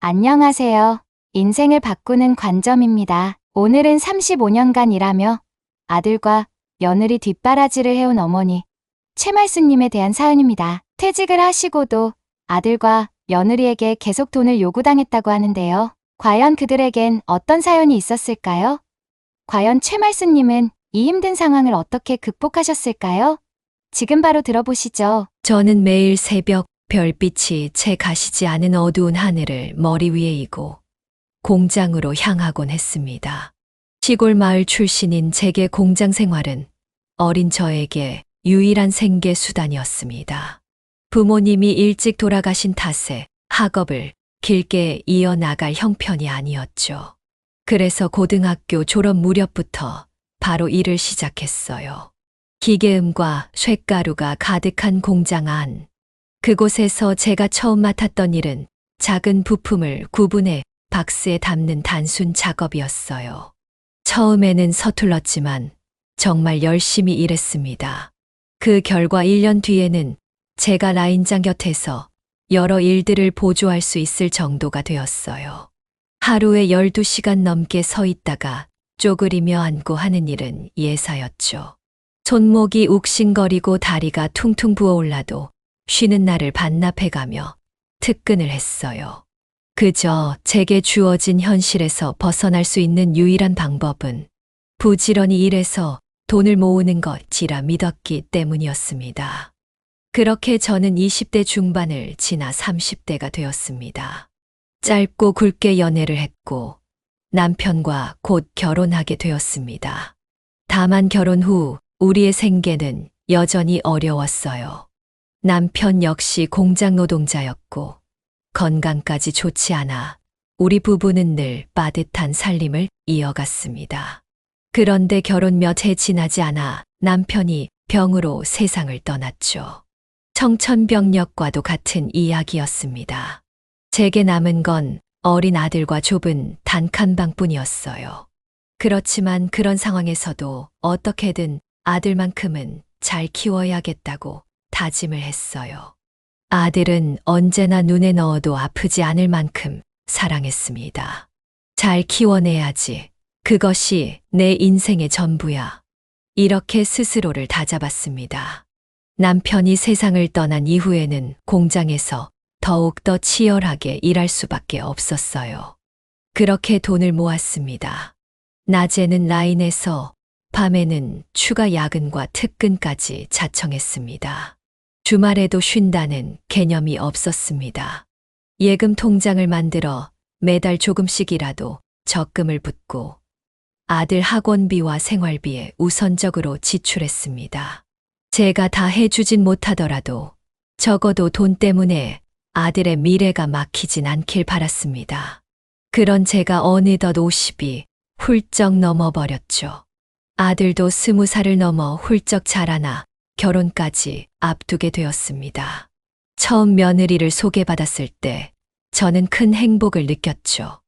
안녕하세요. 인생을 바꾸는 관점입니다. 오늘은 35년간 일하며 아들과 며느리 뒷바라지를 해온 어머니 최말수님에 대한 사연입니다. 퇴직을 하시고도 아들과 며느리에게 계속 돈을 요구당했다고 하는데요. 과연 그들에겐 어떤 사연이 있었을까요? 과연 최말수님은 이 힘든 상황을 어떻게 극복하셨을까요? 지금 바로 들어보시죠. 저는 매일 새벽 별빛이 채 가시지 않은 어두운 하늘을 머리 위에 이고 공장으로 향하곤 했습니다. 시골 마을 출신인 제게 공장 생활은 어린 저에게 유일한 생계 수단이었습니다. 부모님이 일찍 돌아가신 탓에 학업을 길게 이어나갈 형편이 아니었죠. 그래서 고등학교 졸업 무렵부터 바로 일을 시작했어요. 기계음과 쇳가루가 가득한 공장 안. 그곳에서 제가 처음 맡았던 일은 작은 부품을 구분해 박스에 담는 단순 작업이었어요. 처음에는 서툴렀지만 정말 열심히 일했습니다. 그 결과 1년 뒤에는 제가 라인장 곁에서 여러 일들을 보조할 수 있을 정도가 되었어요. 하루에 12시간 넘게 서 있다가 쪼그리며 앉고 하는 일은 예사였죠. 손목이 욱신거리고 다리가 퉁퉁 부어올라도 쉬는 날을 반납해가며 특근을 했어요. 그저 제게 주어진 현실에서 벗어날 수 있는 유일한 방법은 부지런히 일해서 돈을 모으는 것이라 믿었기 때문이었습니다. 그렇게 저는 20대 중반을 지나 30대가 되었습니다. 짧고 굵게 연애를 했고 남편과 곧 결혼하게 되었습니다. 다만 결혼 후 우리의 생계는 여전히 어려웠어요. 남편 역시 공장 노동자였고 건강까지 좋지 않아 우리 부부는 늘 빠듯한 살림을 이어갔습니다. 그런데 결혼 몇 해 지나지 않아 남편이 병으로 세상을 떠났죠. 청천벽력과도 같은 이야기였습니다. 제게 남은 건 어린 아들과 좁은 단칸방뿐이었어요. 그렇지만 그런 상황에서도 어떻게든 아들만큼은 잘 키워야겠다고 다짐을 했어요. 아들은 언제나 눈에 넣어도 아프지 않을 만큼 사랑했습니다. 잘 키워내야지. 그것이 내 인생의 전부야. 이렇게 스스로를 다잡았습니다. 남편이 세상을 떠난 이후에는 공장에서 더욱더 치열하게 일할 수밖에 없었어요. 그렇게 돈을 모았습니다. 낮에는 라인에서 밤에는 추가 야근과 특근까지 자청했습니다. 주말에도 쉰다는 개념이 없었습니다. 예금 통장을 만들어 매달 조금씩이라도 적금을 붓고 아들 학원비와 생활비에 우선적으로 지출했습니다. 제가 다 해주진 못하더라도 적어도 돈 때문에 아들의 미래가 막히진 않길 바랐습니다. 그런 제가 어느덧 50이 훌쩍 넘어버렸죠. 아들도 20살을 넘어 훌쩍 자라나 결혼까지 앞두게 되었습니다. 처음 며느리를 소개받았을 때 저는 큰 행복을 느꼈죠.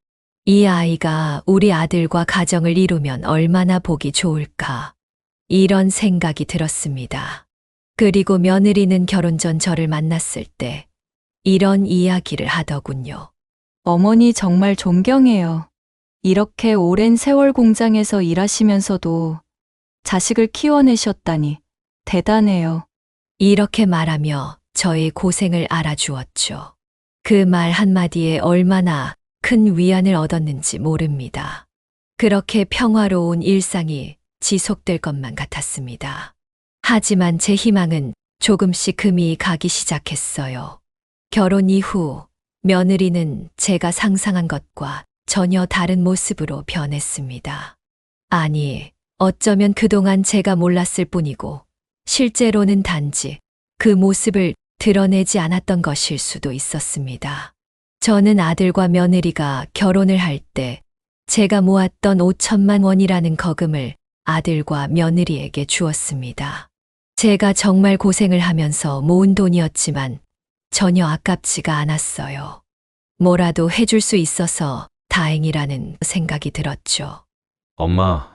이 아이가 우리 아들과 가정을 이루면 얼마나 보기 좋을까. 이런 생각이 들었습니다. 그리고 며느리는 결혼 전 저를 만났을 때 이런 이야기를 하더군요. 어머니 정말 존경해요. 이렇게 오랜 세월 공장에서 일하시면서도 자식을 키워내셨다니 대단해요. 이렇게 말하며 저의 고생을 알아주었죠. 그 말 한마디에 얼마나 큰 위안을 얻었는지 모릅니다. 그렇게 평화로운 일상이 지속될 것만 같았습니다. 하지만 제 희망은 조금씩 금이 가기 시작했어요. 결혼 이후 며느리는 제가 상상한 것과 전혀 다른 모습으로 변했습니다. 아니, 어쩌면 그동안 제가 몰랐을 뿐이고 실제로는 단지 그 모습을 드러내지 않았던 것일 수도 있었습니다. 저는 아들과 며느리가 결혼을 할 때 제가 모았던 5천만 원이라는 거금을 아들과 며느리에게 주었습니다. 제가 정말 고생을 하면서 모은 돈이었지만 전혀 아깝지가 않았어요. 뭐라도 해줄 수 있어서 다행이라는 생각이 들었죠. 엄마,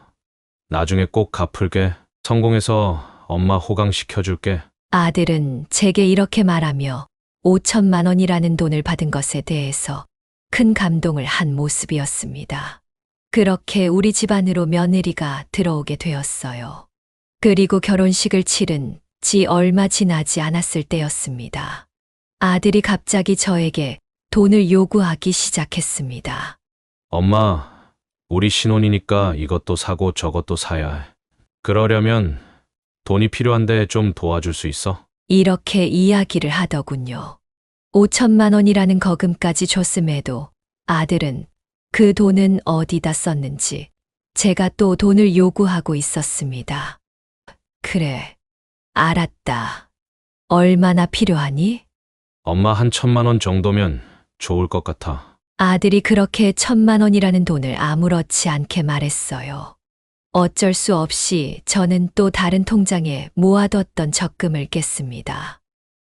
나중에 꼭 갚을게. 성공해서 엄마 호강시켜줄게. 아들은 제게 이렇게 말하며 5천만 원이라는 돈을 받은 것에 대해서 큰 감동을 한 모습이었습니다. 그렇게 우리 집안으로 며느리가 들어오게 되었어요. 그리고 결혼식을 치른 지 얼마 지나지 않았을 때였습니다. 아들이 갑자기 저에게 돈을 요구하기 시작했습니다. 엄마, 우리 신혼이니까 이것도 사고 저것도 사야 해. 그러려면 돈이 필요한데 좀 도와줄 수 있어? 이렇게 이야기를 하더군요. 5천만 원이라는 거금까지 줬음에도 아들은 그 돈은 어디다 썼는지 제가 또 돈을 요구하고 있었습니다. 그래, 알았다. 얼마나 필요하니? 엄마 한 1,000만 원 정도면 좋을 것 같아. 아들이 그렇게 1,000만 원이라는 돈을 아무렇지 않게 말했어요. 어쩔 수 없이 저는 또 다른 통장에 모아뒀던 적금을 깼습니다.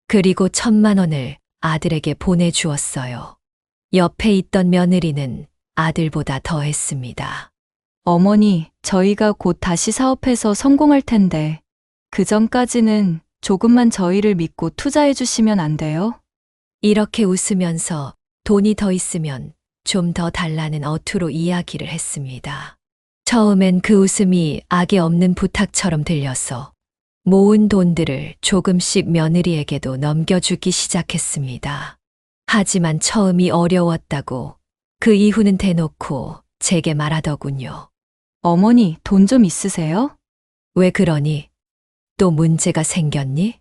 그리고 1,000만 원을 아들에게 보내주었어요. 옆에 있던 며느리는 아들보다 더 했습니다. 어머니, 저희가 곧 다시 사업해서 성공할 텐데, 그 전까지는 조금만 저희를 믿고 투자해 주시면 안 돼요? 이렇게 웃으면서 돈이 더 있으면 좀 더 달라는 어투로 이야기를 했습니다. 처음엔 그 웃음이 악에 없는 부탁처럼 들려서 모은 돈들을 조금씩 며느리에게도 넘겨주기 시작했습니다. 하지만 처음이 어려웠다고 그 이후는 대놓고 제게 말하더군요. 어머니, 돈 좀 있으세요? 왜 그러니? 또 문제가 생겼니?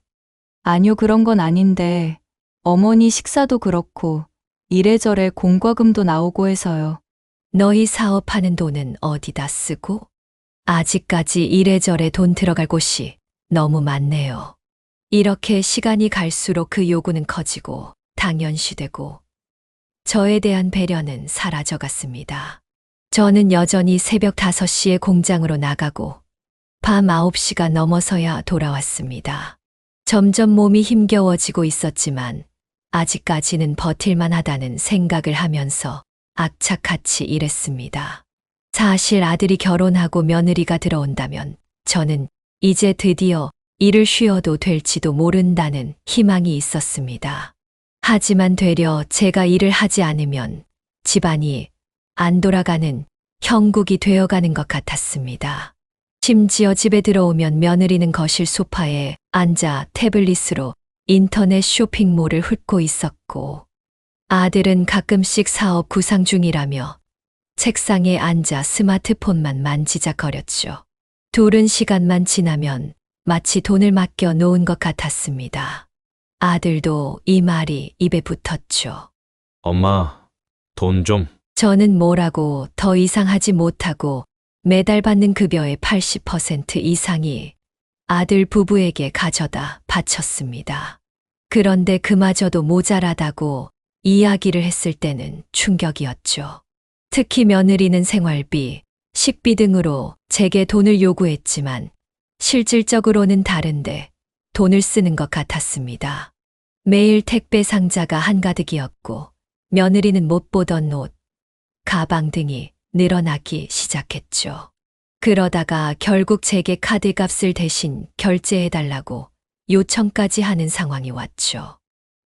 아니요, 그런 건 아닌데, 어머니 식사도 그렇고, 이래저래 공과금도 나오고 해서요. 너희 사업하는 돈은 어디다 쓰고? 아직까지 이래저래 돈 들어갈 곳이 너무 많네요. 이렇게 시간이 갈수록 그 요구는 커지고 당연시되고 저에 대한 배려는 사라져갔습니다. 저는 여전히 새벽 5시에 공장으로 나가고 밤 9시가 넘어서야 돌아왔습니다. 점점 몸이 힘겨워지고 있었지만 아직까지는 버틸만 하다는 생각을 하면서 악착같이 일했습니다. 사실 아들이 결혼하고 며느리가 들어온다면 저는 이제 드디어 일을 쉬어도 될지도 모른다는 희망이 있었습니다. 하지만 되려 제가 일을 하지 않으면 집안이 안 돌아가는 형국이 되어가는 것 같았습니다. 심지어 집에 들어오면 며느리는 거실 소파에 앉아 태블릿으로 인터넷 쇼핑몰을 훑고 있었고 아들은 가끔씩 사업 구상 중이라며 책상에 앉아 스마트폰만 만지작거렸죠. 둘은 시간만 지나면 마치 돈을 맡겨 놓은 것 같았습니다. 아들도 이 말이 입에 붙었죠. 엄마, 돈 좀. 저는 뭐라고 더 이상 하지 못하고 매달 받는 급여의 80% 이상이 아들 부부에게 가져다 바쳤습니다. 그런데 그마저도 모자라다고 이야기를 했을 때는 충격이었죠. 특히 며느리는 생활비, 식비 등으로 제게 돈을 요구했지만 실질적으로는 다른데 돈을 쓰는 것 같았습니다. 매일 택배 상자가 한가득이었고 며느리는 못 보던 옷, 가방 등이 늘어나기 시작했죠. 그러다가 결국 제게 카드값을 대신 결제해달라고 요청까지 하는 상황이 왔죠.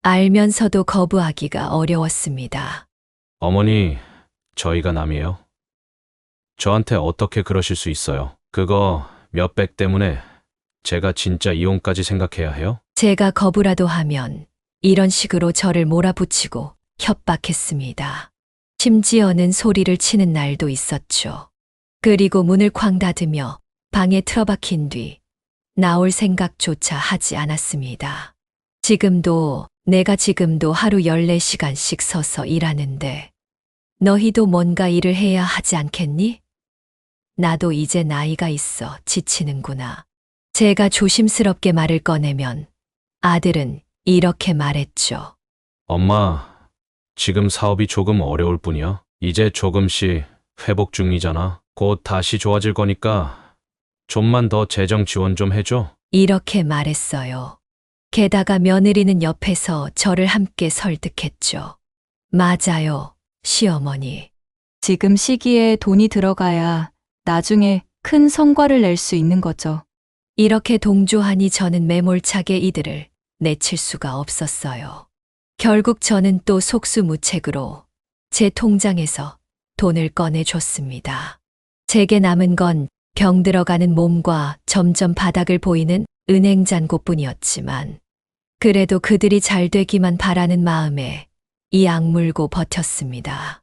알면서도 거부하기가 어려웠습니다. 어머니, 저희가 남이에요. 저한테 어떻게 그러실 수 있어요? 그거 몇백 때문에 제가 진짜 이혼까지 생각해야 해요? 제가 거부라도 하면 이런 식으로 저를 몰아붙이고 협박했습니다. 심지어는 소리를 치는 날도 있었죠. 그리고 문을 쾅 닫으며 방에 틀어박힌 뒤 나올 생각조차 하지 않았습니다. 내가 지금도 하루 14시간씩 서서 일하는데 너희도 뭔가 일을 해야 하지 않겠니? 나도 이제 나이가 있어 지치는구나. 제가 조심스럽게 말을 꺼내면 아들은 이렇게 말했죠. 엄마, 지금 사업이 조금 어려울 뿐이야. 이제 조금씩 회복 중이잖아. 곧 다시 좋아질 거니까 좀만 더 재정 지원 좀 해줘. 이렇게 말했어요. 게다가 며느리는 옆에서 저를 함께 설득했죠. 맞아요, 시어머니. 지금 시기에 돈이 들어가야 나중에 큰 성과를 낼 수 있는 거죠. 이렇게 동조하니 저는 매몰차게 이들을 내칠 수가 없었어요. 결국 저는 또 속수무책으로 제 통장에서 돈을 꺼내줬습니다. 제게 남은 건 병들어가는 몸과 점점 바닥을 보이는 은행 잔고뿐이었지만 그래도 그들이 잘 되기만 바라는 마음에 이 악물고 버텼습니다.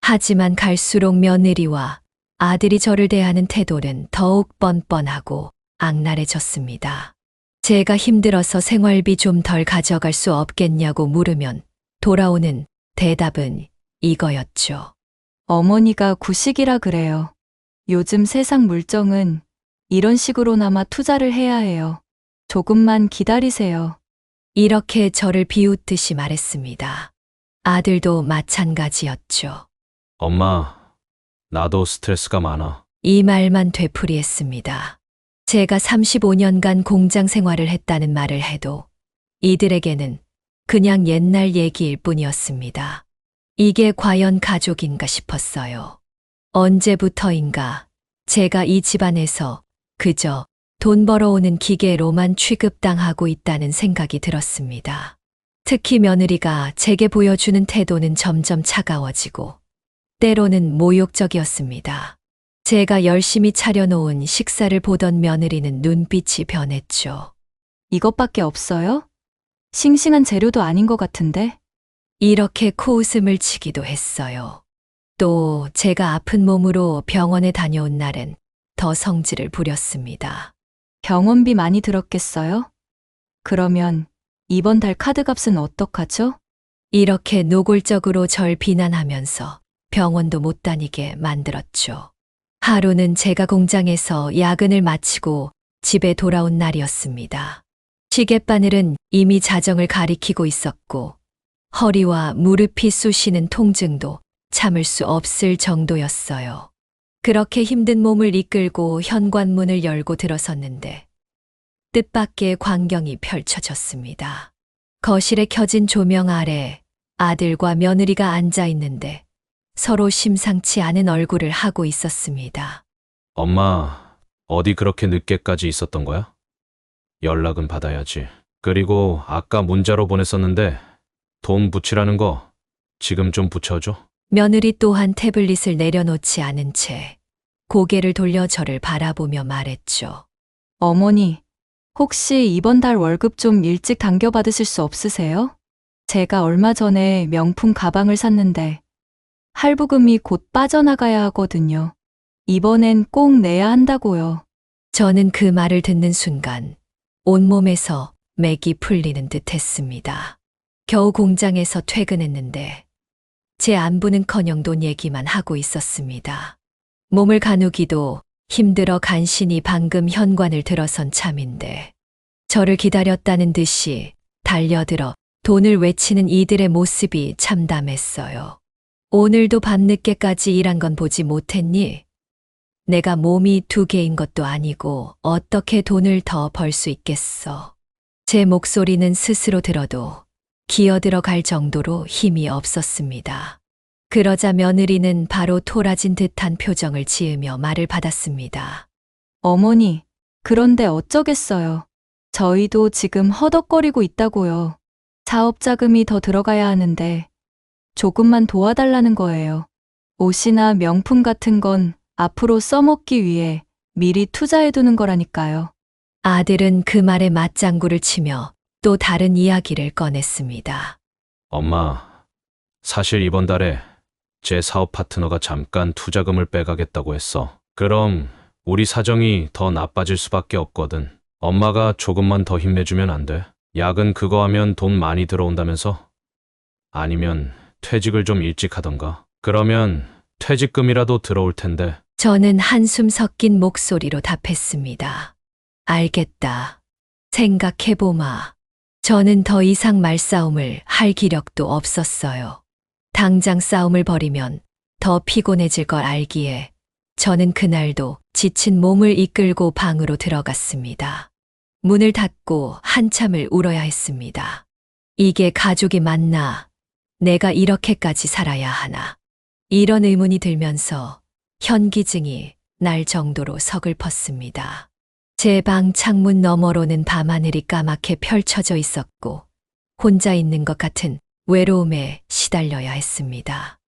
하지만 갈수록 며느리와 아들이 저를 대하는 태도는 더욱 뻔뻔하고 악랄해졌습니다. 제가 힘들어서 생활비 좀 덜 가져갈 수 없겠냐고 물으면 돌아오는 대답은 이거였죠. 어머니가 구식이라 그래요. 요즘 세상 물정은 이런 식으로나마 투자를 해야 해요. 조금만 기다리세요. 이렇게 저를 비웃듯이 말했습니다. 아들도 마찬가지였죠. 엄마, 나도 스트레스가 많아. 이 말만 되풀이했습니다. 제가 35년간 공장 생활을 했다는 말을 해도 이들에게는 그냥 옛날 얘기일 뿐이었습니다. 이게 과연 가족인가 싶었어요. 언제부터인가 제가 이 집안에서 그저 돈 벌어오는 기계로만 취급당하고 있다는 생각이 들었습니다. 특히 며느리가 제게 보여주는 태도는 점점 차가워지고 때로는 모욕적이었습니다. 제가 열심히 차려놓은 식사를 보던 며느리는 눈빛이 변했죠. 이것밖에 없어요? 싱싱한 재료도 아닌 것 같은데? 이렇게 코웃음을 치기도 했어요. 또 제가 아픈 몸으로 병원에 다녀온 날엔 더 성질을 부렸습니다. 병원비 많이 들었겠어요? 그러면 이번 달 카드값은 어떡하죠? 이렇게 노골적으로 절 비난하면서 병원도 못 다니게 만들었죠. 하루는 제가 공장에서 야근을 마치고 집에 돌아온 날이었습니다. 시계바늘은 이미 자정을 가리키고 있었고 허리와 무릎이 쑤시는 통증도 참을 수 없을 정도였어요. 그렇게 힘든 몸을 이끌고 현관문을 열고 들어섰는데 뜻밖의 광경이 펼쳐졌습니다. 거실에 켜진 조명 아래 아들과 며느리가 앉아 있는데 서로 심상치 않은 얼굴을 하고 있었습니다. 엄마, 어디 그렇게 늦게까지 있었던 거야? 연락은 받아야지. 그리고 아까 문자로 보냈었는데 돈 붙이라는 거 지금 좀 붙여줘. 며느리 또한 태블릿을 내려놓지 않은 채 고개를 돌려 저를 바라보며 말했죠. 어머니, 혹시 이번 달 월급 좀 일찍 당겨받으실 수 없으세요? 제가 얼마 전에 명품 가방을 샀는데 할부금이 곧 빠져나가야 하거든요. 이번엔 꼭 내야 한다고요. 저는 그 말을 듣는 순간 온몸에서 맥이 풀리는 듯 했습니다. 겨우 공장에서 퇴근했는데 제 안부는커녕 돈 얘기만 하고 있었습니다. 몸을 가누기도 힘들어 간신히 방금 현관을 들어선 참인데 저를 기다렸다는 듯이 달려들어 돈을 외치는 이들의 모습이 참담했어요. 오늘도 밤늦게까지 일한 건 보지 못했니? 내가 몸이 2개인 것도 아니고 어떻게 돈을 더 벌 수 있겠어. 제 목소리는 스스로 들어도 기어들어갈 정도로 힘이 없었습니다. 그러자 며느리는 바로 토라진 듯한 표정을 지으며 말을 받았습니다. 어머니, 그런데 어쩌겠어요. 저희도 지금 허덕거리고 있다고요. 사업 자금이 더 들어가야 하는데 조금만 도와달라는 거예요. 옷이나 명품 같은 건 앞으로 써먹기 위해 미리 투자해두는 거라니까요. 아들은 그 말에 맞장구를 치며 또 다른 이야기를 꺼냈습니다. 엄마, 사실 이번 달에 제 사업 파트너가 잠깐 투자금을 빼가겠다고 했어. 그럼 우리 사정이 더 나빠질 수밖에 없거든. 엄마가 조금만 더 힘내주면 안 돼? 야근 그거 하면 돈 많이 들어온다면서? 아니면 퇴직을 좀 일찍 하던가. 그러면 퇴직금이라도 들어올 텐데. 저는 한숨 섞인 목소리로 답했습니다. 알겠다. 생각해보마. 저는 더 이상 말싸움을 할 기력도 없었어요. 당장 싸움을 벌이면 더 피곤해질 걸 알기에 저는 그날도 지친 몸을 이끌고 방으로 들어갔습니다. 문을 닫고 한참을 울어야 했습니다. 이게 가족이 맞나? 내가 이렇게까지 살아야 하나? 이런 의문이 들면서 현기증이 날 정도로 서글펐습니다. 제 방 창문 너머로는 밤하늘이 까맣게 펼쳐져 있었고 혼자 있는 것 같은 외로움에 시달려야 했습니다.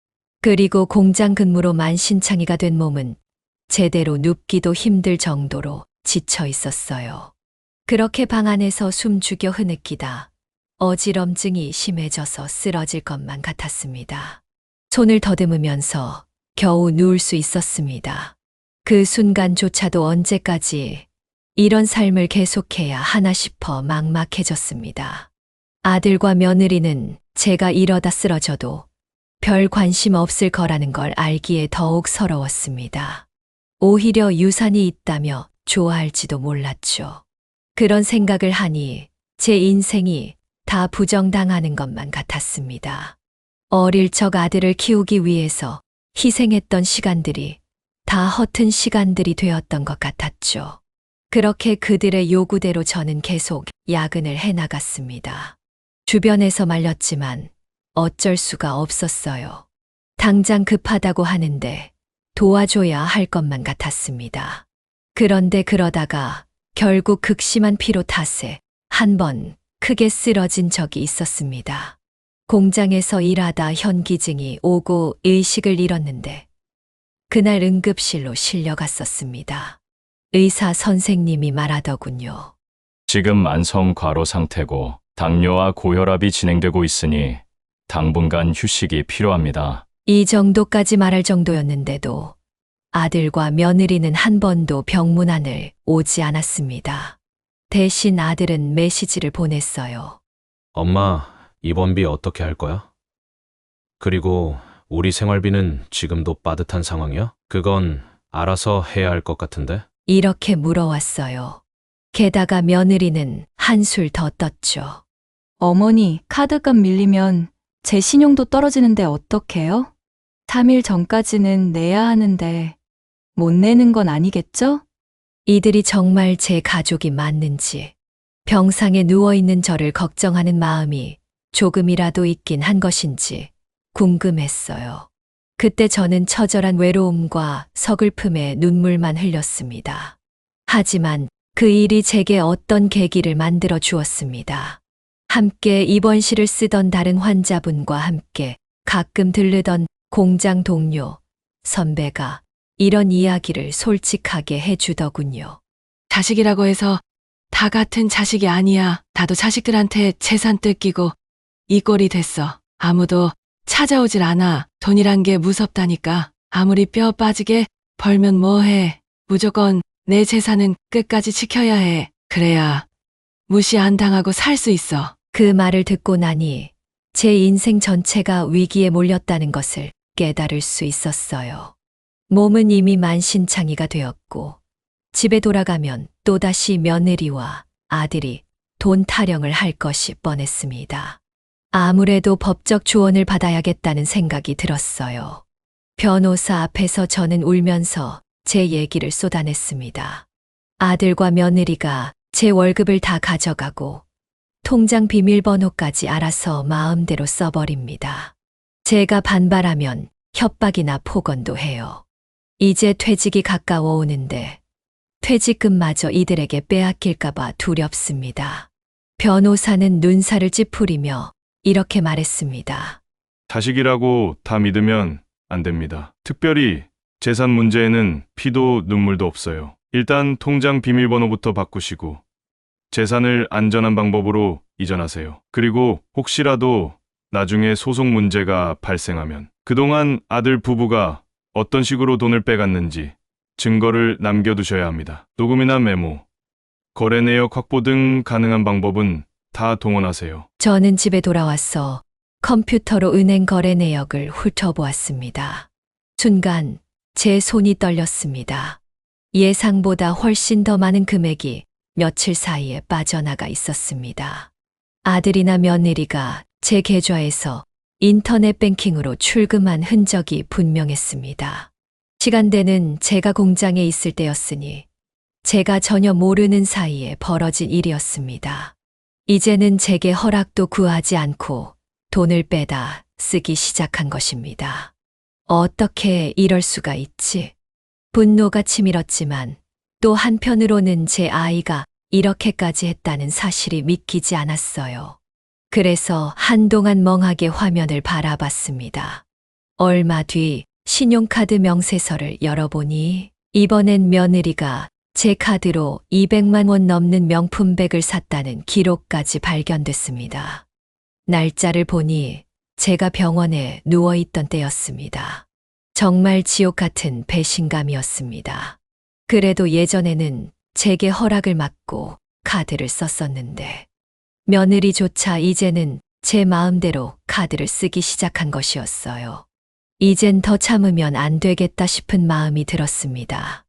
그리고 공장 근무로 만신창이가 된 몸은 제대로 눕기도 힘들 정도로 지쳐 있었어요. 그렇게 방 안에서 숨 죽여 흐느끼다 어지럼증이 심해져서 쓰러질 것만 같았습니다. 손을 더듬으면서 겨우 누울 수 있었습니다. 그 순간조차도 언제까지 이런 삶을 계속해야 하나 싶어 막막해졌습니다. 아들과 며느리는 제가 이러다 쓰러져도 별 관심 없을 거라는 걸 알기에 더욱 서러웠습니다. 오히려 유산이 있다며 좋아할지도 몰랐죠. 그런 생각을 하니 제 인생이 다 부정당하는 것만 같았습니다. 어릴 적 아들을 키우기 위해서 희생했던 시간들이 다 허튼 시간들이 되었던 것 같았죠. 그렇게 그들의 요구대로 저는 계속 야근을 해나갔습니다. 주변에서 말렸지만 어쩔 수가 없었어요. 당장 급하다고 하는데 도와줘야 할 것만 같았습니다. 그런데 그러다가 결국 극심한 피로 탓에 한 번 크게 쓰러진 적이 있었습니다. 공장에서 일하다 현기증이 오고 의식을 잃었는데 그날 응급실로 실려갔었습니다. 의사 선생님이 말하더군요. 지금 만성 과로 상태고 당뇨와 고혈압이 진행되고 있으니 당분간 휴식이 필요합니다. 이 정도까지 말할 정도였는데도 아들과 며느리는 한 번도 병문안을 오지 않았습니다. 대신 아들은 메시지를 보냈어요. 엄마, 입원비 어떻게 할 거야? 그리고 우리 생활비는 지금도 빠듯한 상황이야? 그건 알아서 해야 할 것 같은데? 이렇게 물어왔어요. 게다가 며느리는 한술 더 떴죠. 어머니, 카드값 밀리면 제 신용도 떨어지는데 어떡해요? 3일 전까지는 내야 하는데 못 내는 건 아니겠죠? 이들이 정말 제 가족이 맞는지, 병상에 누워있는 저를 걱정하는 마음이 조금이라도 있긴 한 것인지 궁금했어요. 그때 저는 처절한 외로움과 서글픔에 눈물만 흘렸습니다. 하지만 그 일이 제게 어떤 계기를 만들어 주었습니다. 함께 입원실을 쓰던 다른 환자분과 함께 가끔 들르던 공장 동료, 선배가 이런 이야기를 솔직하게 해주더군요. 자식이라고 해서 다 같은 자식이 아니야. 나도 자식들한테 재산 뜯기고 이 꼴이 됐어. 아무도 찾아오질 않아. 돈이란 게 무섭다니까. 아무리 뼈 빠지게 벌면 뭐해. 무조건 내 재산은 끝까지 지켜야 해. 그래야 무시 안 당하고 살 수 있어. 그 말을 듣고 나니 제 인생 전체가 위기에 몰렸다는 것을 깨달을 수 있었어요. 몸은 이미 만신창이가 되었고 집에 돌아가면 또다시 며느리와 아들이 돈 타령을 할 것이 뻔했습니다. 아무래도 법적 조언을 받아야겠다는 생각이 들었어요. 변호사 앞에서 저는 울면서 제 얘기를 쏟아냈습니다. 아들과 며느리가 제 월급을 다 가져가고 통장 비밀번호까지 알아서 마음대로 써버립니다. 제가 반발하면 협박이나 폭언도 해요. 이제 퇴직이 가까워 오는데 퇴직금마저 이들에게 빼앗길까봐 두렵습니다. 변호사는 눈살을 찌푸리며 이렇게 말했습니다. 자식이라고 다 믿으면 안 됩니다. 특별히 재산 문제에는 피도 눈물도 없어요. 일단 통장 비밀번호부터 바꾸시고 재산을 안전한 방법으로 이전하세요. 그리고 혹시라도 나중에 소송 문제가 발생하면 그동안 아들 부부가 어떤 식으로 돈을 빼갔는지 증거를 남겨두셔야 합니다. 녹음이나 메모, 거래 내역 확보 등 가능한 방법은 다 동원하세요. 저는 집에 돌아와서 컴퓨터로 은행 거래 내역을 훑어보았습니다. 순간 제 손이 떨렸습니다. 예상보다 훨씬 더 많은 금액이 며칠 사이에 빠져나가 있었습니다. 아들이나 며느리가 제 계좌에서 인터넷 뱅킹으로 출금한 흔적이 분명했습니다. 시간대는 제가 공장에 있을 때였으니 제가 전혀 모르는 사이에 벌어진 일이었습니다. 이제는 제게 허락도 구하지 않고 돈을 빼다 쓰기 시작한 것입니다. 어떻게 이럴 수가 있지? 분노가 치밀었지만 또 한편으로는 제 아이가 이렇게까지 했다는 사실이 믿기지 않았어요. 그래서 한동안 멍하게 화면을 바라봤습니다. 얼마 뒤 신용카드 명세서를 열어보니 이번엔 며느리가 제 카드로 200만 원 넘는 명품백을 샀다는 기록까지 발견됐습니다. 날짜를 보니 제가 병원에 누워있던 때였습니다. 정말 지옥 같은 배신감이었습니다. 그래도 예전에는 제게 허락을 받고 카드를 썼었는데 며느리조차 이제는 제 마음대로 카드를 쓰기 시작한 것이었어요. 이젠 더 참으면 안 되겠다 싶은 마음이 들었습니다.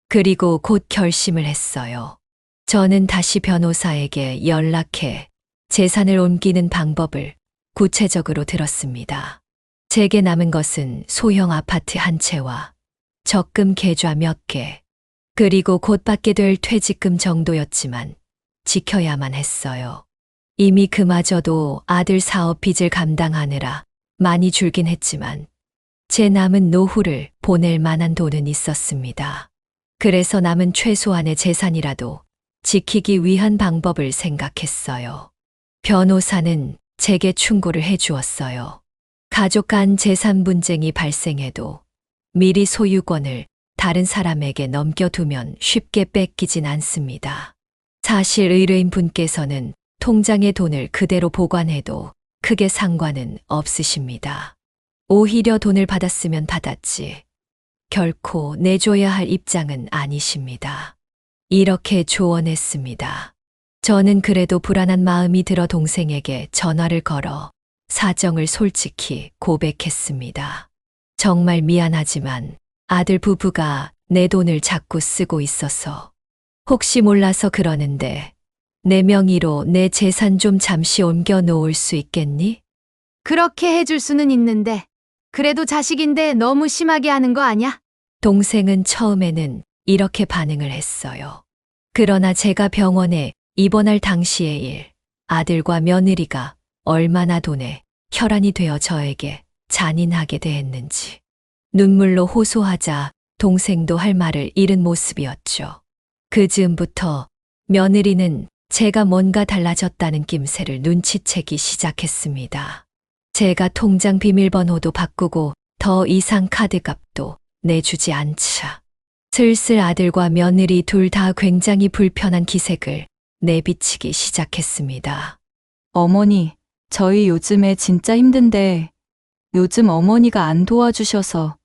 그리고 곧 결심을 했어요. 저는 다시 변호사에게 연락해 재산을 옮기는 방법을 구체적으로 들었습니다. 제게 남은 것은 소형 아파트 한 채와 적금 계좌 몇 개, 그리고 곧 받게 될 퇴직금 정도였지만 지켜야만 했어요. 이미 그마저도 아들 사업 빚을 감당하느라 많이 줄긴 했지만 제 남은 노후를 보낼 만한 돈은 있었습니다. 그래서 남은 최소한의 재산이라도 지키기 위한 방법을 생각했어요. 변호사는 제게 충고를 해주었어요. 가족 간 재산 분쟁이 발생해도 미리 소유권을 다른 사람에게 넘겨두면 쉽게 뺏기진 않습니다. 사실 의뢰인 분께서는 통장에 돈을 그대로 보관해도 크게 상관은 없으십니다. 오히려 돈을 받았으면 받았지 결코 내줘야 할 입장은 아니십니다. 이렇게 조언했습니다. 저는 그래도 불안한 마음이 들어 동생에게 전화를 걸어 사정을 솔직히 고백했습니다. 정말 미안하지만 아들 부부가 내 돈을 자꾸 쓰고 있어서 혹시 몰라서 그러는데 내 명의로 내 재산 좀 잠시 옮겨 놓을 수 있겠니? 그렇게 해줄 수는 있는데 그래도 자식인데 너무 심하게 하는 거 아냐? 동생은 처음에는 이렇게 반응을 했어요. 그러나 제가 병원에 입원할 당시의 일, 아들과 며느리가 얼마나 돈에 혈안이 되어 저에게 잔인하게 대했는지 눈물로 호소하자 동생도 할 말을 잃은 모습이었죠. 그 즈음부터 며느리는 제가 뭔가 달라졌다는 낌새를 눈치채기 시작했습니다. 제가 통장 비밀번호도 바꾸고 더 이상 카드값도 내주지 않자 슬슬 아들과 며느리 둘 다 굉장히 불편한 기색을 내비치기 시작했습니다. 어머니, 저희 요즘에 진짜 힘든데 요즘 어머니가 안 도와주셔서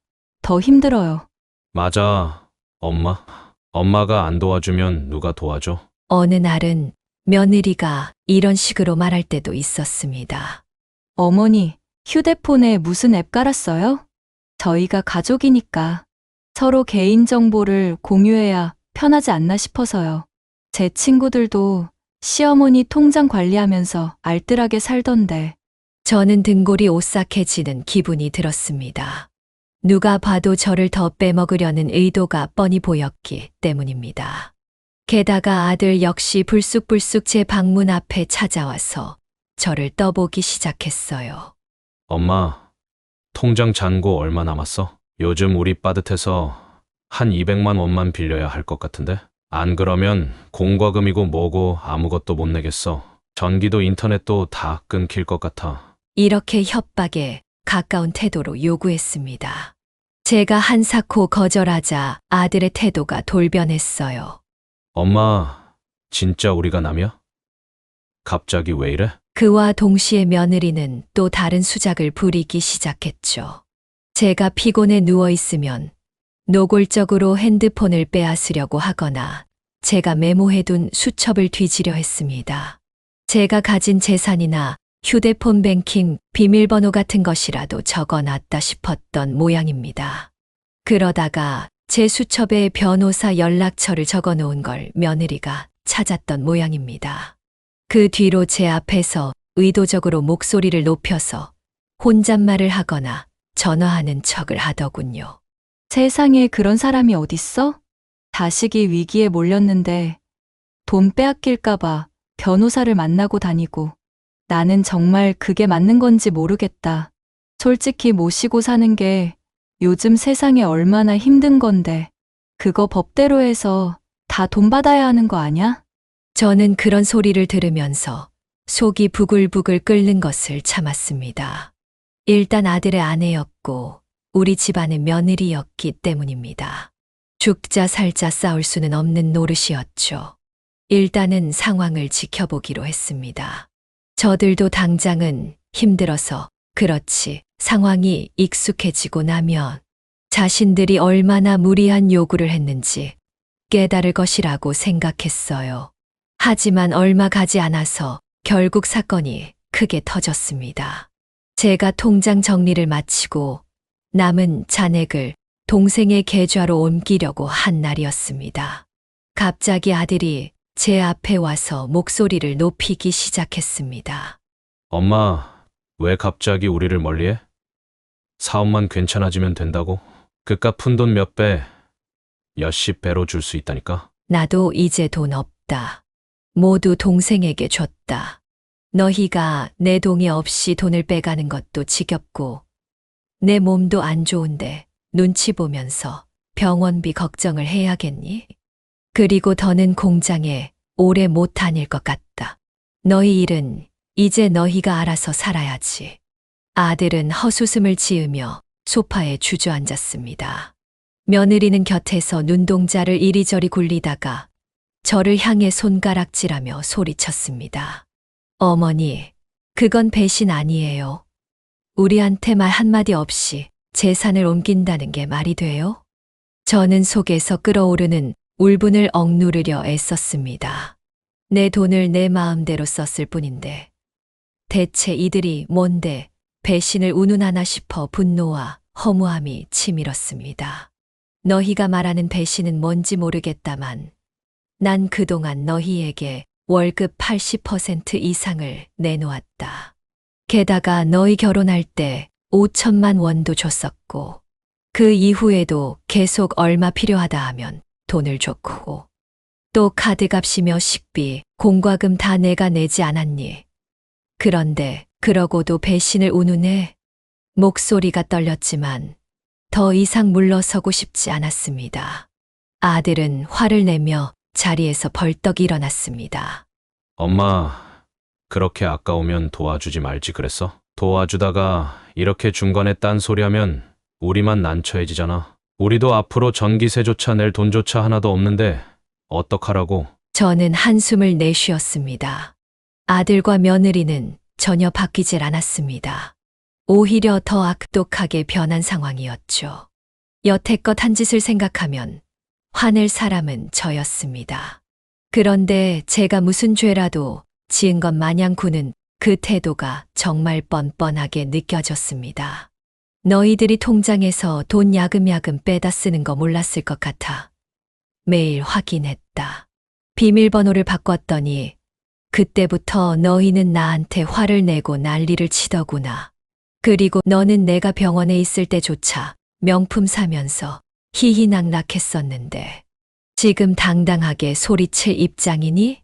더 힘들어요. 맞아, 엄마. 엄마가 안 도와주면 누가 도와줘? 어느 날은 며느리가 이런 식으로 말할 때도 있었습니다. 어머니, 휴대폰에 무슨 앱 깔았어요? 저희가 가족이니까 서로 개인정보를 공유해야 편하지 않나 싶어서요. 제 친구들도 시어머니 통장 관리하면서 알뜰하게 살던데. 저는 등골이 오싹해지는 기분이 들었습니다. 누가 봐도 저를 더 빼먹으려는 의도가 뻔히 보였기 때문입니다. 게다가 아들 역시 불쑥불쑥 제 방문 앞에 찾아와서 저를 떠보기 시작했어요. 엄마, 통장 잔고 얼마 남았어? 요즘 우리 빠듯해서 한 200만 원만 빌려야 할 것 같은데? 안 그러면 공과금이고 뭐고 아무것도 못 내겠어. 전기도 인터넷도 다 끊길 것 같아. 이렇게 협박에 가까운 태도로 요구했습니다. 제가 한사코 거절하자 아들의 태도가 돌변했어요. 엄마, 진짜 우리가 남이야? 갑자기 왜 이래? 그와 동시에 며느리는 또 다른 수작을 부리기 시작했죠. 제가 피곤해 누워 있으면 노골적으로 핸드폰을 빼앗으려고 하거나 제가 메모해둔 수첩을 뒤지려 했습니다. 제가 가진 재산이나 휴대폰 뱅킹 비밀번호 같은 것이라도 적어놨다 싶었던 모양입니다. 그러다가 제 수첩에 변호사 연락처를 적어놓은 걸 며느리가 찾았던 모양입니다. 그 뒤로 제 앞에서 의도적으로 목소리를 높여서 혼잣말을 하거나 전화하는 척을 하더군요. 세상에 그런 사람이 어딨어? 자식이 위기에 몰렸는데 돈 빼앗길까봐 변호사를 만나고 다니고 나는 정말 그게 맞는 건지 모르겠다. 솔직히 모시고 사는 게 요즘 세상에 얼마나 힘든 건데 그거 법대로 해서 다 돈 받아야 하는 거 아냐? 저는 그런 소리를 들으면서 속이 부글부글 끓는 것을 참았습니다. 일단 아들의 아내였고 있었고 우리 집안의 며느리였기 때문입니다. 죽자 살자 싸울 수는 없는 노릇이었죠. 일단은 상황을 지켜보기로 했습니다. 저들도 당장은 힘들어서 그렇지 상황이 익숙해지고 나면 자신들이 얼마나 무리한 요구를 했는지 깨달을 것이라고 생각했어요. 하지만 얼마 가지 않아서 결국 사건이 크게 터졌습니다. 제가 통장 정리를 마치고 남은 잔액을 동생의 계좌로 옮기려고 한 날이었습니다. 갑자기 아들이 제 앞에 와서 목소리를 높이기 시작했습니다. 엄마, 왜 갑자기 우리를 멀리해? 사업만 괜찮아지면 된다고? 그깟 푼돈 몇 배, 몇십 배로 줄 수 있다니까? 나도 이제 돈 없다. 모두 동생에게 줬다. 너희가 내 동의 없이 돈을 빼가는 것도 지겹고 내 몸도 안 좋은데 눈치 보면서 병원비 걱정을 해야겠니? 그리고 더는 공장에 오래 못 다닐 것 같다. 너희 일은 이제 너희가 알아서 살아야지. 아들은 헛웃음을 지으며 소파에 주저앉았습니다. 며느리는 곁에서 눈동자를 이리저리 굴리다가 저를 향해 손가락질하며 소리쳤습니다. 어머니, 그건 배신 아니에요. 우리한테 말 한마디 없이 재산을 옮긴다는 게 말이 돼요? 저는 속에서 끓어오르는 울분을 억누르려 애썼습니다. 내 돈을 내 마음대로 썼을 뿐인데 대체 이들이 뭔데 배신을 운운하나 싶어 분노와 허무함이 치밀었습니다. 너희가 말하는 배신은 뭔지 모르겠다만 난 그동안 너희에게 월급 80% 이상을 내놓았다. 게다가 너희 결혼할 때 5천만 원도 줬었고 그 이후에도 계속 얼마 필요하다 하면 돈을 줬고 또 카드값이며 식비, 공과금 다 내가 내지 않았니? 그런데 그러고도 배신을 운운해? 목소리가 떨렸지만 더 이상 물러서고 싶지 않았습니다. 아들은 화를 내며 자리에서 벌떡 일어났습니다. 엄마, 그렇게 아까우면 도와주지 말지 그랬어? 도와주다가 이렇게 중간에 딴소리하면 우리만 난처해지잖아. 우리도 앞으로 전기세조차 낼 돈조차 하나도 없는데 어떡하라고? 저는 한숨을 내쉬었습니다. 아들과 며느리는 전혀 바뀌질 않았습니다. 오히려 더 악독하게 변한 상황이었죠. 여태껏 한 짓을 생각하면 화낼 사람은 저였습니다. 그런데 제가 무슨 죄라도 지은 것 마냥 구는 그 태도가 정말 뻔뻔하게 느껴졌습니다. 너희들이 통장에서 돈 야금야금 빼다 쓰는 거 몰랐을 것 같아. 매일 확인했다. 비밀번호를 바꿨더니 그때부터 너희는 나한테 화를 내고 난리를 치더구나. 그리고 너는 내가 병원에 있을 때조차 명품 사면서 희희낙낙했었는데 지금 당당하게 소리칠 입장이니?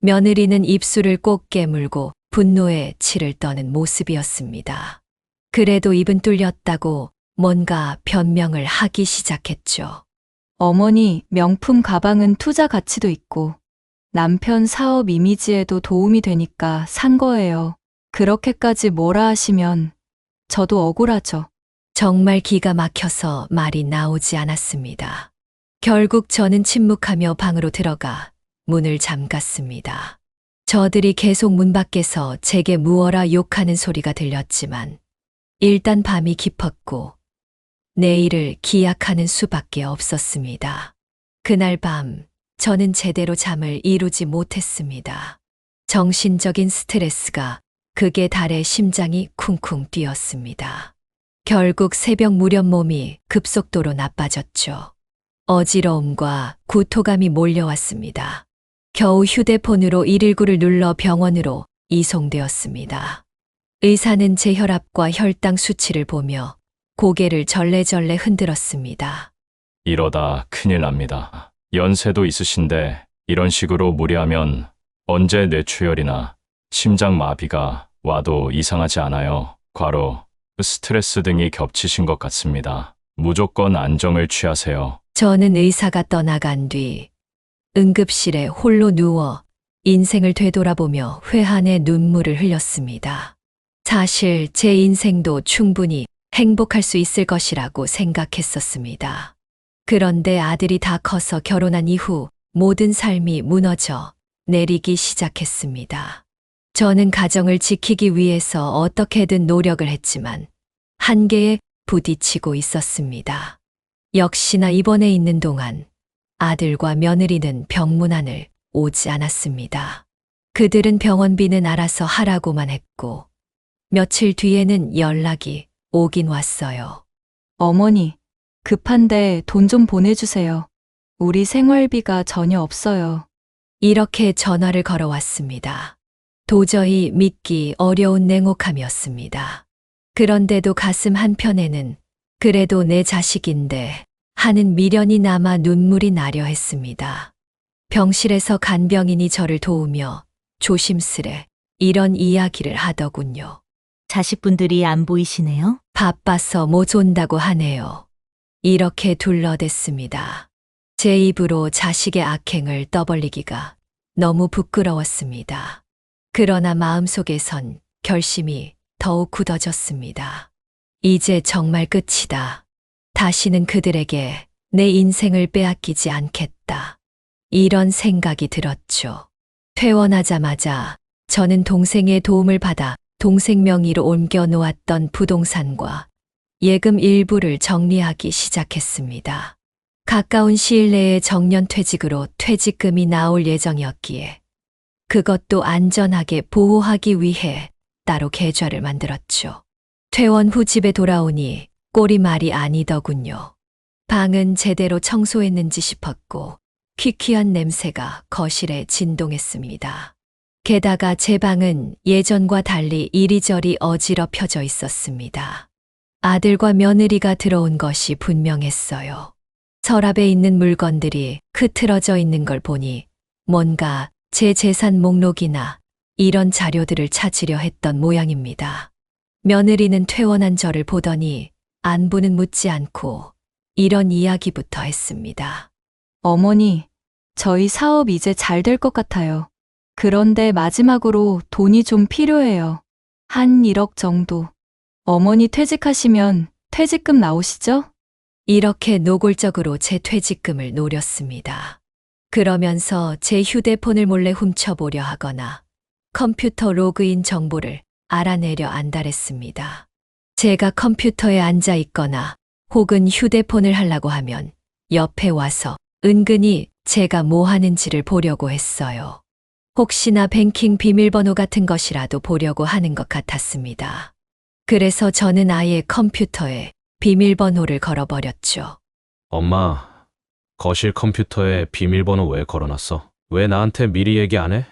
며느리는 입술을 꼭 깨물고 분노에 치를 떠는 모습이었습니다. 그래도 입은 뚫렸다고 뭔가 변명을 하기 시작했죠. 어머니, 명품 가방은 투자 가치도 있고 남편 사업 이미지에도 도움이 되니까 산 거예요. 그렇게까지 뭐라 하시면 저도 억울하죠. 정말 기가 막혀서 말이 나오지 않았습니다. 결국 저는 침묵하며 방으로 들어가 문을 잠갔습니다. 저들이 계속 문 밖에서 제게 무어라 욕하는 소리가 들렸지만 일단 밤이 깊었고 내일을 기약하는 수밖에 없었습니다. 그날 밤 저는 제대로 잠을 이루지 못했습니다. 정신적인 스트레스가 극에 달해 심장이 쿵쿵 뛰었습니다. 결국 새벽 무렵 몸이 급속도로 나빠졌죠. 어지러움과 구토감이 몰려왔습니다. 겨우 휴대폰으로 119를 눌러 병원으로 이송되었습니다. 의사는 제 혈압과 혈당 수치를 보며 고개를 절레절레 흔들었습니다. 이러다 큰일 납니다. 연세도 있으신데 이런 식으로 무리하면 언제 뇌출혈이나 심장마비가 와도 이상하지 않아요. 과로, 스트레스 등이 겹치신 것 같습니다. 무조건 안정을 취하세요. 저는 의사가 떠나간 뒤 응급실에 홀로 누워 인생을 되돌아보며 회한의 눈물을 흘렸습니다. 사실 제 인생도 충분히 행복할 수 있을 것이라고 생각했었습니다. 그런데 아들이 다 커서 결혼한 이후 모든 삶이 무너져 내리기 시작했습니다. 저는 가정을 지키기 위해서 어떻게든 노력을 했지만 한계에 부딪히고 있었습니다. 역시나 입원해 있는 동안 아들과 며느리는 병문안을 오지 않았습니다. 그들은 병원비는 알아서 하라고만 했고 며칠 뒤에는 연락이 오긴 왔어요. 어머니, 급한데 돈 좀 보내주세요. 우리 생활비가 전혀 없어요. 이렇게 전화를 걸어왔습니다. 도저히 믿기 어려운 냉혹함이었습니다. 그런데도 가슴 한편에는 그래도 내 자식인데 하는 미련이 남아 눈물이 나려 했습니다. 병실에서 간병인이 저를 도우며 조심스레 이런 이야기를 하더군요. 자식분들이 안 보이시네요? 바빠서 못 온다고 하네요. 이렇게 둘러댔습니다. 제 입으로 자식의 악행을 떠벌리기가 너무 부끄러웠습니다. 그러나 마음속에선 결심이 더욱 굳어졌습니다. 이제 정말 끝이다. 다시는 그들에게 내 인생을 빼앗기지 않겠다. 이런 생각이 들었죠. 퇴원하자마자 저는 동생의 도움을 받아 동생 명의로 옮겨 놓았던 부동산과 예금 일부를 정리하기 시작했습니다. 가까운 시일 내에 정년퇴직으로 퇴직금이 나올 예정이었기에 그것도 안전하게 보호하기 위해 따로 계좌를 만들었죠. 퇴원 후 집에 돌아오니 꼴이 말이 아니더군요. 방은 제대로 청소했는지 싶었고 퀴퀴한 냄새가 거실에 진동했습니다. 게다가 제 방은 예전과 달리 이리저리 어지럽혀져 있었습니다. 아들과 며느리가 들어온 것이 분명했어요. 서랍에 있는 물건들이 흐트러져 있는 걸 보니 뭔가 제 재산 목록이나 이런 자료들을 찾으려 했던 모양입니다. 며느리는 퇴원한 저를 보더니 안부는 묻지 않고 이런 이야기부터 했습니다. 어머니, 저희 사업 이제 잘 될 것 같아요. 그런데 마지막으로 돈이 좀 필요해요. 한 1억 정도. 어머니 퇴직하시면 퇴직금 나오시죠? 이렇게 노골적으로 제 퇴직금을 노렸습니다. 그러면서 제 휴대폰을 몰래 훔쳐보려 하거나 컴퓨터 로그인 정보를 알아내려 안달했습니다. 제가 컴퓨터에 앉아 있거나 혹은 휴대폰을 하려고 하면 옆에 와서 은근히 제가 뭐 하는지를 보려고 했어요. 혹시나 뱅킹 비밀번호 같은 것이라도 보려고 하는 것 같았습니다. 그래서 저는 아예 컴퓨터에 비밀번호를 걸어버렸죠. 엄마, 거실 컴퓨터에 비밀번호 왜 걸어놨어? 왜 나한테 미리 얘기 안 해?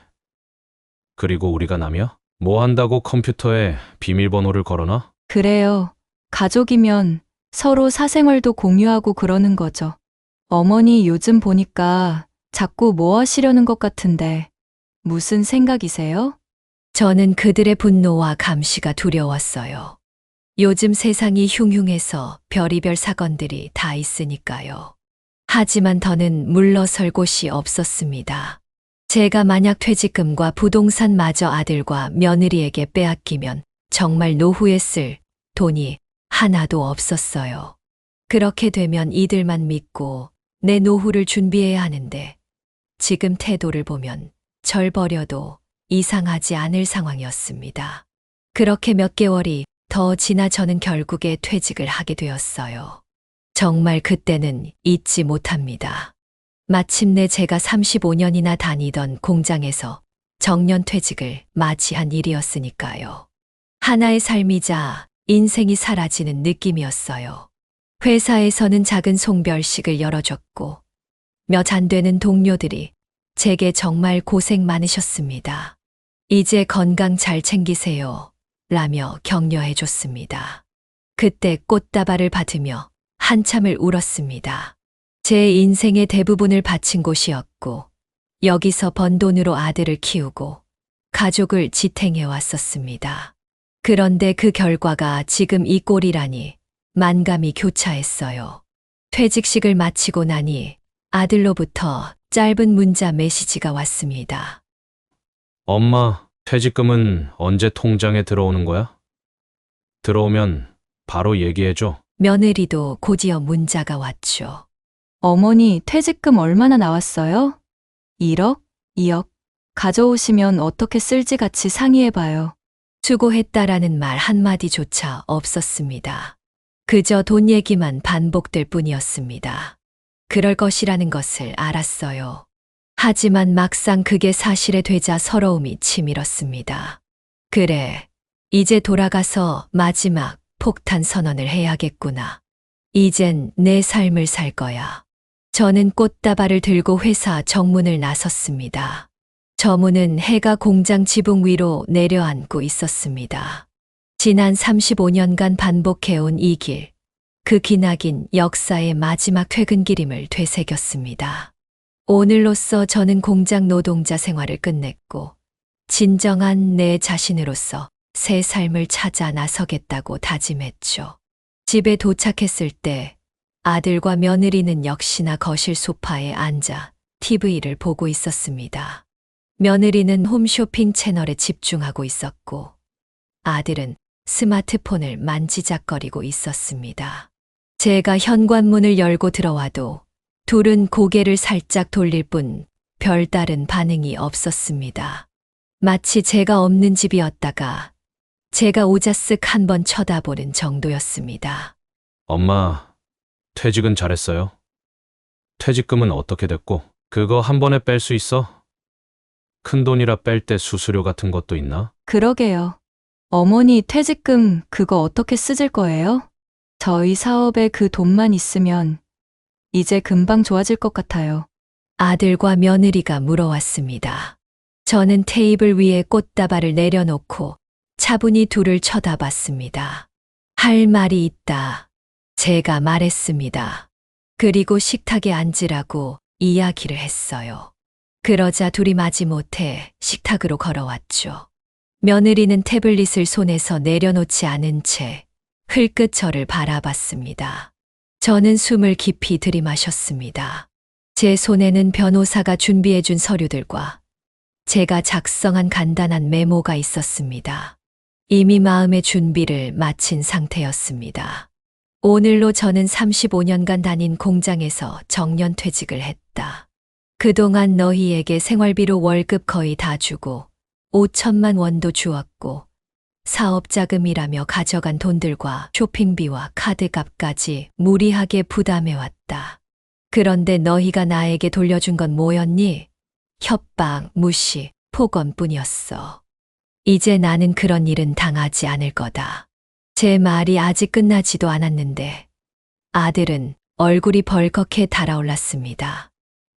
그리고 우리가 남이야? 뭐 한다고 컴퓨터에 비밀번호를 걸어놔? 그래요. 가족이면 서로 사생활도 공유하고 그러는 거죠. 어머니 요즘 보니까 자꾸 뭐 하시려는 것 같은데 무슨 생각이세요? 저는 그들의 분노와 감시가 두려웠어요. 요즘 세상이 흉흉해서 별의별 사건들이 다 있으니까요. 하지만 더는 물러설 곳이 없었습니다. 제가 만약 퇴직금과 부동산마저 아들과 며느리에게 빼앗기면 정말 노후에 쓸 돈이 하나도 없었어요. 그렇게 되면 이들만 믿고 내 노후를 준비해야 하는데 지금 태도를 보면 절 버려도 이상하지 않을 상황이었습니다. 그렇게 몇 개월이 더 지나 저는 결국에 퇴직을 하게 되었어요. 정말 그때는 잊지 못합니다. 마침내 제가 35년이나 다니던 공장에서 정년퇴직을 맞이한 일이었으니까요. 하나의 삶이자 인생이 사라지는 느낌이었어요. 회사에서는 작은 송별식을 열어줬고 몇 안 되는 동료들이 제게 정말 고생 많으셨습니다. 이제 건강 잘 챙기세요. 라며 격려해줬습니다. 그때 꽃다발을 받으며 한참을 울었습니다. 제 인생의 대부분을 바친 곳이었고 여기서 번 돈으로 아들을 키우고 가족을 지탱해 왔었습니다. 그런데 그 결과가 지금 이 꼴이라니 만감이 교차했어요. 퇴직식을 마치고 나니 아들로부터 짧은 문자 메시지가 왔습니다. 엄마, 퇴직금은 언제 통장에 들어오는 거야? 들어오면 바로 얘기해줘. 며느리도 곧이어 문자가 왔죠. 어머니 퇴직금 얼마나 나왔어요? 1억? 2억? 가져오시면 어떻게 쓸지 같이 상의해봐요. 수고했다라는 말 한마디조차 없었습니다. 그저 돈 얘기만 반복될 뿐이었습니다. 그럴 것이라는 것을 알았어요. 하지만 막상 그게 사실이 되자 서러움이 치밀었습니다. 그래, 이제 돌아가서 마지막 폭탄 선언을 해야겠구나. 이젠 내 삶을 살 거야. 저는 꽃다발을 들고 회사 정문을 나섰습니다. 저 문은 해가 공장 지붕 위로 내려앉고 있었습니다. 지난 35년간 반복해온 이 길, 그 기나긴 역사의 마지막 퇴근길임을 되새겼습니다. 오늘로써 저는 공장 노동자 생활을 끝냈고 진정한 내 자신으로서 새 삶을 찾아 나서겠다고 다짐했죠. 집에 도착했을 때 아들과 며느리는 역시나 거실 소파에 앉아 TV를 보고 있었습니다. 며느리는 홈쇼핑 채널에 집중하고 있었고 아들은 스마트폰을 만지작거리고 있었습니다. 제가 현관문을 열고 들어와도 둘은 고개를 살짝 돌릴 뿐 별다른 반응이 없었습니다. 마치 제가 없는 집이었다가 제가 오자쓱 한번 쳐다보는 정도였습니다. 엄마, 퇴직은 잘했어요? 퇴직금은 어떻게 됐고? 그거 한 번에 뺄 수 있어? 큰 돈이라 뺄 때 수수료 같은 것도 있나? 그러게요. 어머니 퇴직금 그거 어떻게 쓰실 거예요? 저희 사업에 그 돈만 있으면 이제 금방 좋아질 것 같아요. 아들과 며느리가 물어왔습니다. 저는 테이블 위에 꽃다발을 내려놓고 차분히 둘을 쳐다봤습니다. 할 말이 있다. 제가 말했습니다. 그리고 식탁에 앉으라고 이야기를 했어요. 그러자 둘이 마지못해 식탁으로 걸어왔죠. 며느리는 태블릿을 손에서 내려놓지 않은 채 흘끗 저를 바라봤습니다. 저는 숨을 깊이 들이마셨습니다. 제 손에는 변호사가 준비해준 서류들과 제가 작성한 간단한 메모가 있었습니다. 이미 마음의 준비를 마친 상태였습니다. 오늘로 저는 35년간 다닌 공장에서 정년퇴직을 했다. 그동안 너희에게 생활비로 월급 거의 다 주고 5천만 원도 주었고 사업자금이라며 가져간 돈들과 쇼핑비와 카드값까지 무리하게 부담해왔다. 그런데 너희가 나에게 돌려준 건 뭐였니? 협박, 무시, 폭언뿐이었어. 이제 나는 그런 일은 당하지 않을 거다. 제 말이 아직 끝나지도 않았는데 아들은 얼굴이 벌겋게 달아올랐습니다.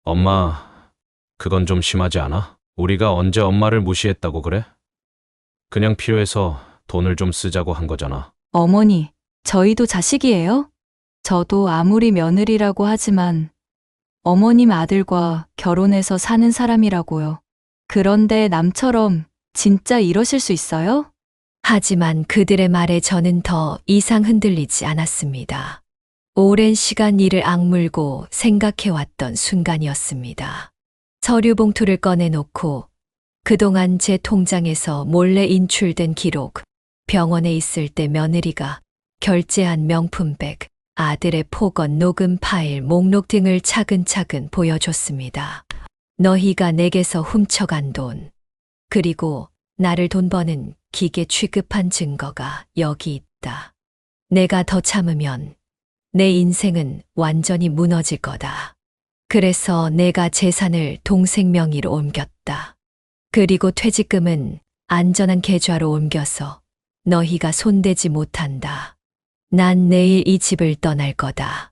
엄마, 그건 좀 심하지 않아? 우리가 언제 엄마를 무시했다고 그래? 그냥 필요해서 돈을 좀 쓰자고 한 거잖아. 어머니, 저희도 자식이에요? 저도 아무리 며느리라고 하지만 어머님 아들과 결혼해서 사는 사람이라고요. 그런데 남처럼 진짜 이러실 수 있어요? 하지만 그들의 말에 저는 더 이상 흔들리지 않았습니다. 오랜 시간 이를 악물고 생각해왔던 순간이었습니다. 서류 봉투를 꺼내놓고 그동안 제 통장에서 몰래 인출된 기록, 병원에 있을 때 며느리가 결제한 명품백, 아들의 폭언 녹음 파일, 목록 등을 차근차근 보여줬습니다. 너희가 내게서 훔쳐간 돈, 그리고 나를 돈 버는 기계 취급한 증거가 여기 있다. 내가 더 참으면 내 인생은 완전히 무너질 거다. 그래서 내가 재산을 동생 명의로 옮겼다. 그리고 퇴직금은 안전한 계좌로 옮겨서 너희가 손대지 못한다. 난 내일 이 집을 떠날 거다.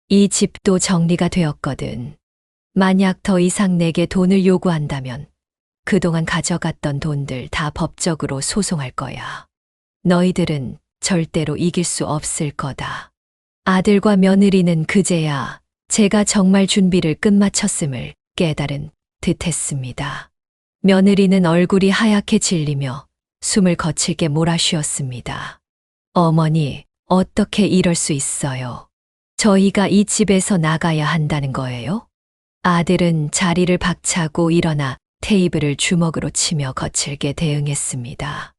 이 집도 정리가 되었거든. 만약 더 이상 내게 돈을 요구한다면 그동안 가져갔던 돈들 다 법적으로 소송할 거야. 너희들은 절대로 이길 수 없을 거다. 아들과 며느리는 그제야 제가 정말 준비를 끝마쳤음을 깨달은 듯했습니다. 며느리는 얼굴이 하얗게 질리며 숨을 거칠게 몰아쉬었습니다. 어머니, 어떻게 이럴 수 있어요? 저희가 이 집에서 나가야 한다는 거예요? 아들은 자리를 박차고 일어나 테이블을 주먹으로 치며 거칠게 대응했습니다.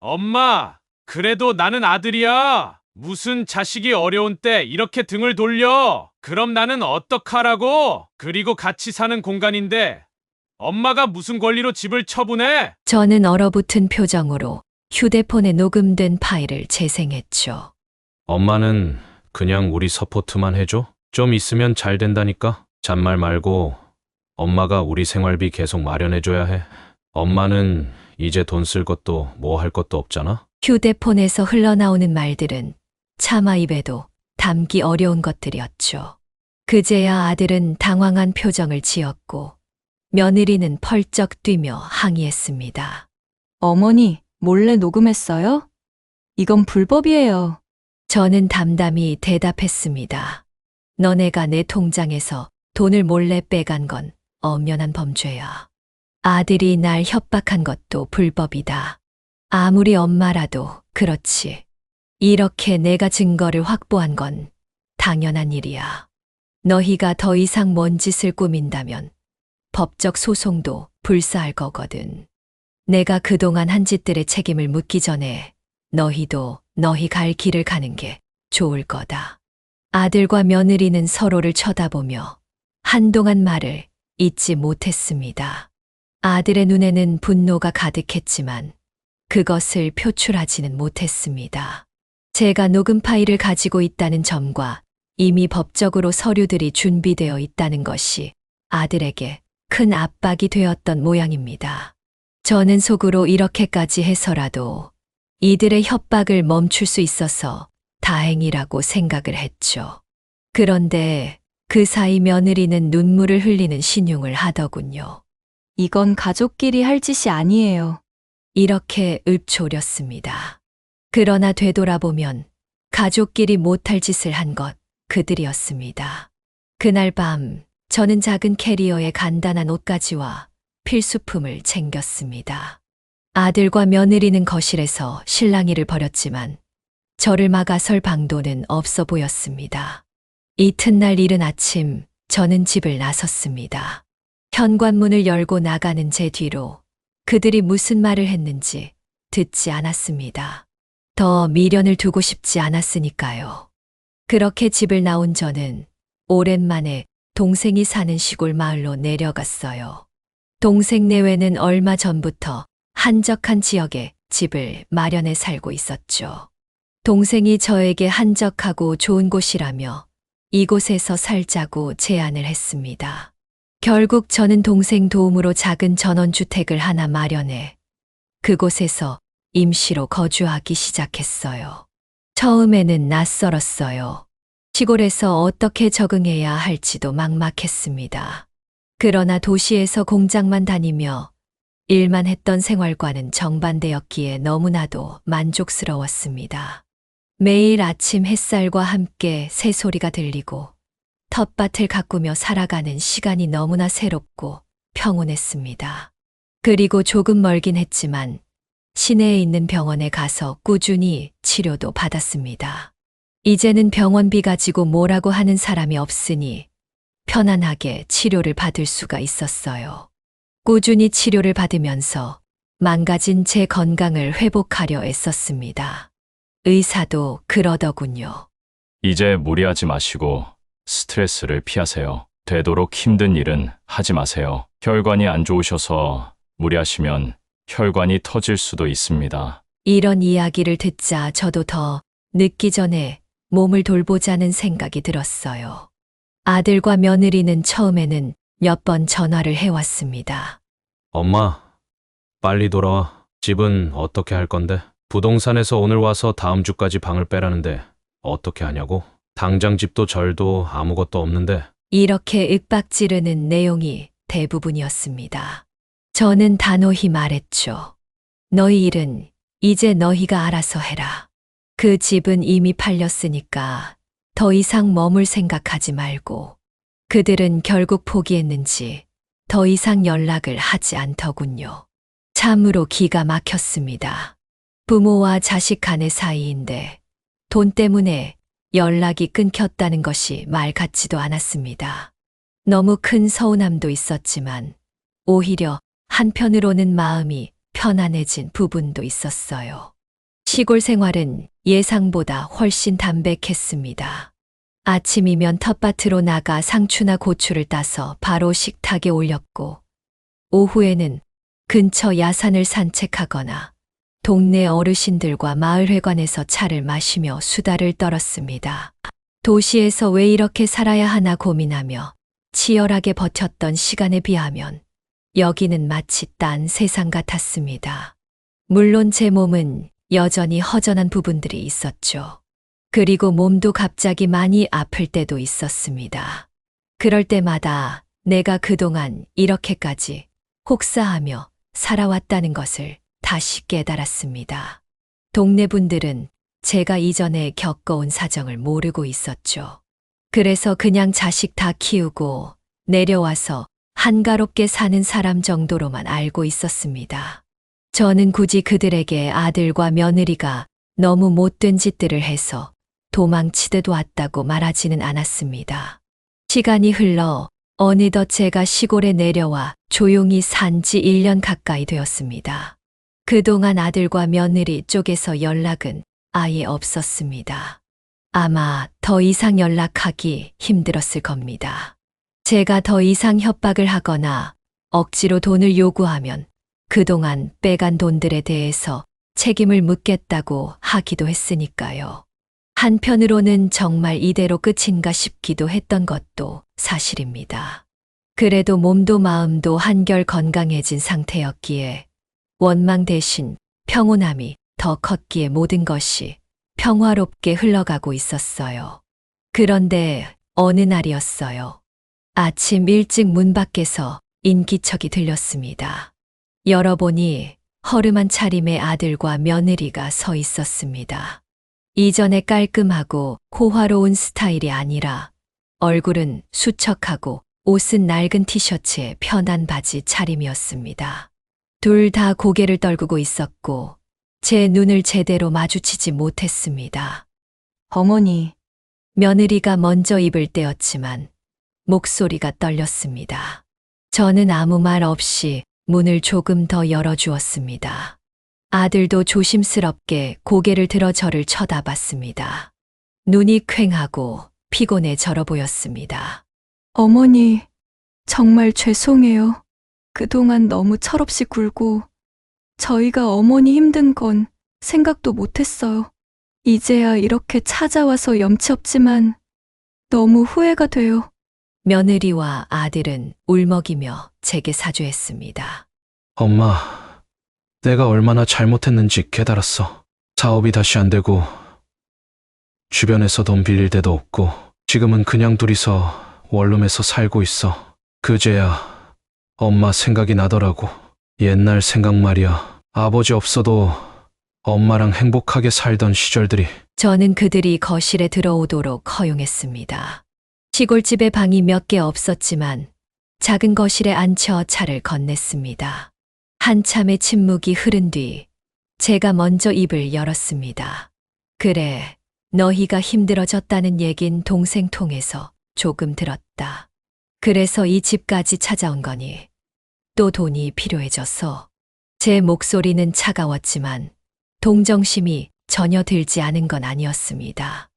엄마, 그래도 나는 아들이야. 무슨 자식이 어려운 때 이렇게 등을 돌려? 그럼 나는 어떡하라고? 그리고 같이 사는 공간인데 엄마가 무슨 권리로 집을 처분해? 저는 얼어붙은 표정으로 휴대폰에 녹음된 파일을 재생했죠. 엄마는 그냥 우리 서포트만 해줘? 좀 있으면 잘 된다니까? 잔말 말고 엄마가 우리 생활비 계속 마련해줘야 해. 엄마는 이제 돈 쓸 것도 뭐 할 것도 없잖아? 휴대폰에서 흘러나오는 말들은 차마 입에도 담기 어려운 것들이었죠. 그제야 아들은 당황한 표정을 지었고 며느리는 펄쩍 뛰며 항의했습니다. 어머니, 몰래 녹음했어요? 이건 불법이에요. 저는 담담히 대답했습니다. 너네가 내 통장에서 돈을 몰래 빼간 건 엄연한 범죄야. 아들이 날 협박한 것도 불법이다. 아무리 엄마라도 그렇지. 이렇게 내가 증거를 확보한 건 당연한 일이야. 너희가 더 이상 뭔 짓을 꾸민다면 법적 소송도 불사할 거거든. 내가 그동안 한 짓들의 책임을 묻기 전에 너희도 너희 갈 길을 가는 게 좋을 거다. 아들과 며느리는 서로를 쳐다보며 한동안 말을 잇지 못했습니다. 아들의 눈에는 분노가 가득했지만 그것을 표출하지는 못했습니다. 제가 녹음 파일을 가지고 있다는 점과 이미 법적으로 서류들이 준비되어 있다는 것이 아들에게 큰 압박이 되었던 모양입니다. 저는 속으로 이렇게까지 해서라도 이들의 협박을 멈출 수 있어서 다행이라고 생각을 했죠. 그런데 그 사이 며느리는 눈물을 흘리는 신용을 하더군요. 이건 가족끼리 할 짓이 아니에요. 이렇게 읊조렸습니다. 그러나 되돌아보면 가족끼리 못할 짓을 한 것 그들이었습니다. 그날 밤 저는 작은 캐리어에 간단한 옷가지와 필수품을 챙겼습니다. 아들과 며느리는 거실에서 실랑이를 벌였지만 저를 막아설 방도는 없어 보였습니다. 이튿날 이른 아침 저는 집을 나섰습니다. 현관문을 열고 나가는 제 뒤로 그들이 무슨 말을 했는지 듣지 않았습니다. 더 미련을 두고 싶지 않았으니까요. 그렇게 집을 나온 저는 오랜만에 동생이 사는 시골 마을로 내려갔어요. 동생 내외는 얼마 전부터 한적한 지역에 집을 마련해 살고 있었죠. 동생이 저에게 한적하고 좋은 곳이라며 이곳에서 살자고 제안을 했습니다. 결국 저는 동생 도움으로 작은 전원주택을 하나 마련해 그곳에서 임시로 거주하기 시작했어요. 처음에는 낯설었어요. 시골에서 어떻게 적응해야 할지도 막막했습니다. 그러나 도시에서 공장만 다니며 일만 했던 생활과는 정반대였기에 너무나도 만족스러웠습니다. 매일 아침 햇살과 함께 새소리가 들리고 텃밭을 가꾸며 살아가는 시간이 너무나 새롭고 평온했습니다. 그리고 조금 멀긴 했지만 시내에 있는 병원에 가서 꾸준히 치료도 받았습니다. 이제는 병원비 가지고 뭐라고 하는 사람이 없으니 편안하게 치료를 받을 수가 있었어요. 꾸준히 치료를 받으면서 망가진 제 건강을 회복하려 애썼습니다. 의사도 그러더군요. 이제 무리하지 마시고 스트레스를 피하세요. 되도록 힘든 일은 하지 마세요. 혈관이 안 좋으셔서 무리하시면 혈관이 터질 수도 있습니다. 이런 이야기를 듣자 저도 더 늦기 전에 몸을 돌보자는 생각이 들었어요. 아들과 며느리는 처음에는 몇 번 전화를 해왔습니다. 엄마, 빨리 돌아와. 집은 어떻게 할 건데? 부동산에서 오늘 와서 다음 주까지 방을 빼라는데 어떻게 하냐고? 당장 집도 절도 아무것도 없는데. 이렇게 윽박지르는 내용이 대부분이었습니다. 저는 단호히 말했죠. 너희 일은 이제 너희가 알아서 해라. 그 집은 이미 팔렸으니까 더 이상 머물 생각하지 말고. 그들은 결국 포기했는지 더 이상 연락을 하지 않더군요. 참으로 기가 막혔습니다. 부모와 자식 간의 사이인데 돈 때문에 연락이 끊겼다는 것이 말 같지도 않았습니다. 너무 큰 서운함도 있었지만 오히려 한편으로는 마음이 편안해진 부분도 있었어요. 시골 생활은 예상보다 훨씬 담백했습니다. 아침이면 텃밭으로 나가 상추나 고추를 따서 바로 식탁에 올렸고, 오후에는 근처 야산을 산책하거나 동네 어르신들과 마을회관에서 차를 마시며 수다를 떨었습니다. 도시에서 왜 이렇게 살아야 하나 고민하며 치열하게 버텼던 시간에 비하면 여기는 마치 딴 세상 같았습니다. 물론 제 몸은 여전히 허전한 부분들이 있었죠. 그리고 몸도 갑자기 많이 아플 때도 있었습니다. 그럴 때마다 내가 그동안 이렇게까지 혹사하며 살아왔다는 것을 다시 깨달았습니다. 동네 분들은 제가 이전에 겪어온 사정을 모르고 있었죠. 그래서 그냥 자식 다 키우고 내려와서 한가롭게 사는 사람 정도로만 알고 있었습니다. 저는 굳이 그들에게 아들과 며느리가 너무 못된 짓들을 해서 도망치듯 왔다고 말하지는 않았습니다. 시간이 흘러 어느덧 제가 시골에 내려와 조용히 산 지 1년 가까이 되었습니다. 그동안 아들과 며느리 쪽에서 연락은 아예 없었습니다. 아마 더 이상 연락하기 힘들었을 겁니다. 제가 더 이상 협박을 하거나 억지로 돈을 요구하면 그동안 빼간 돈들에 대해서 책임을 묻겠다고 하기도 했으니까요. 한편으로는 정말 이대로 끝인가 싶기도 했던 것도 사실입니다. 그래도 몸도 마음도 한결 건강해진 상태였기에 원망 대신 평온함이 더 컸기에 모든 것이 평화롭게 흘러가고 있었어요. 그런데 어느 날이었어요. 아침 일찍 문 밖에서 인기척이 들렸습니다. 열어보니 허름한 차림의 아들과 며느리가 서 있었습니다. 이전에 깔끔하고 호화로운 스타일이 아니라 얼굴은 수척하고 옷은 낡은 티셔츠에 편한 바지 차림이었습니다. 둘 다 고개를 떨구고 있었고 제 눈을 제대로 마주치지 못했습니다. 어머니, 며느리가 먼저 입을 떼었지만 목소리가 떨렸습니다. 저는 아무 말 없이 문을 조금 더 열어주었습니다. 아들도 조심스럽게 고개를 들어 저를 쳐다봤습니다. 눈이 퀭하고 피곤해 절어 보였습니다. 어머니, 정말 죄송해요. 그동안 너무 철없이 굴고 저희가 어머니 힘든 건 생각도 못했어요. 이제야 이렇게 찾아와서 염치 없지만 너무 후회가 돼요. 며느리와 아들은 울먹이며 제게 사죄했습니다. 엄마, 내가 얼마나 잘못했는지 깨달았어. 사업이 다시 안 되고 주변에서 돈 빌릴 데도 없고 지금은 그냥 둘이서 원룸에서 살고 있어. 그제야 엄마 생각이 나더라고. 옛날 생각 말이야. 아버지 없어도 엄마랑 행복하게 살던 시절들이. 저는 그들이 거실에 들어오도록 허용했습니다. 시골집에 방이 몇 개 없었지만 작은 거실에 앉혀 차를 건넸습니다. 한참의 침묵이 흐른 뒤 제가 먼저 입을 열었습니다. 그래, 너희가 힘들어졌다는 얘긴 동생 통해서 조금 들었다. 그래서 이 집까지 찾아온 거니 또 돈이 필요해져서. 제 목소리는 차가웠지만 동정심이 전혀 들지 않은 건 아니었습니다.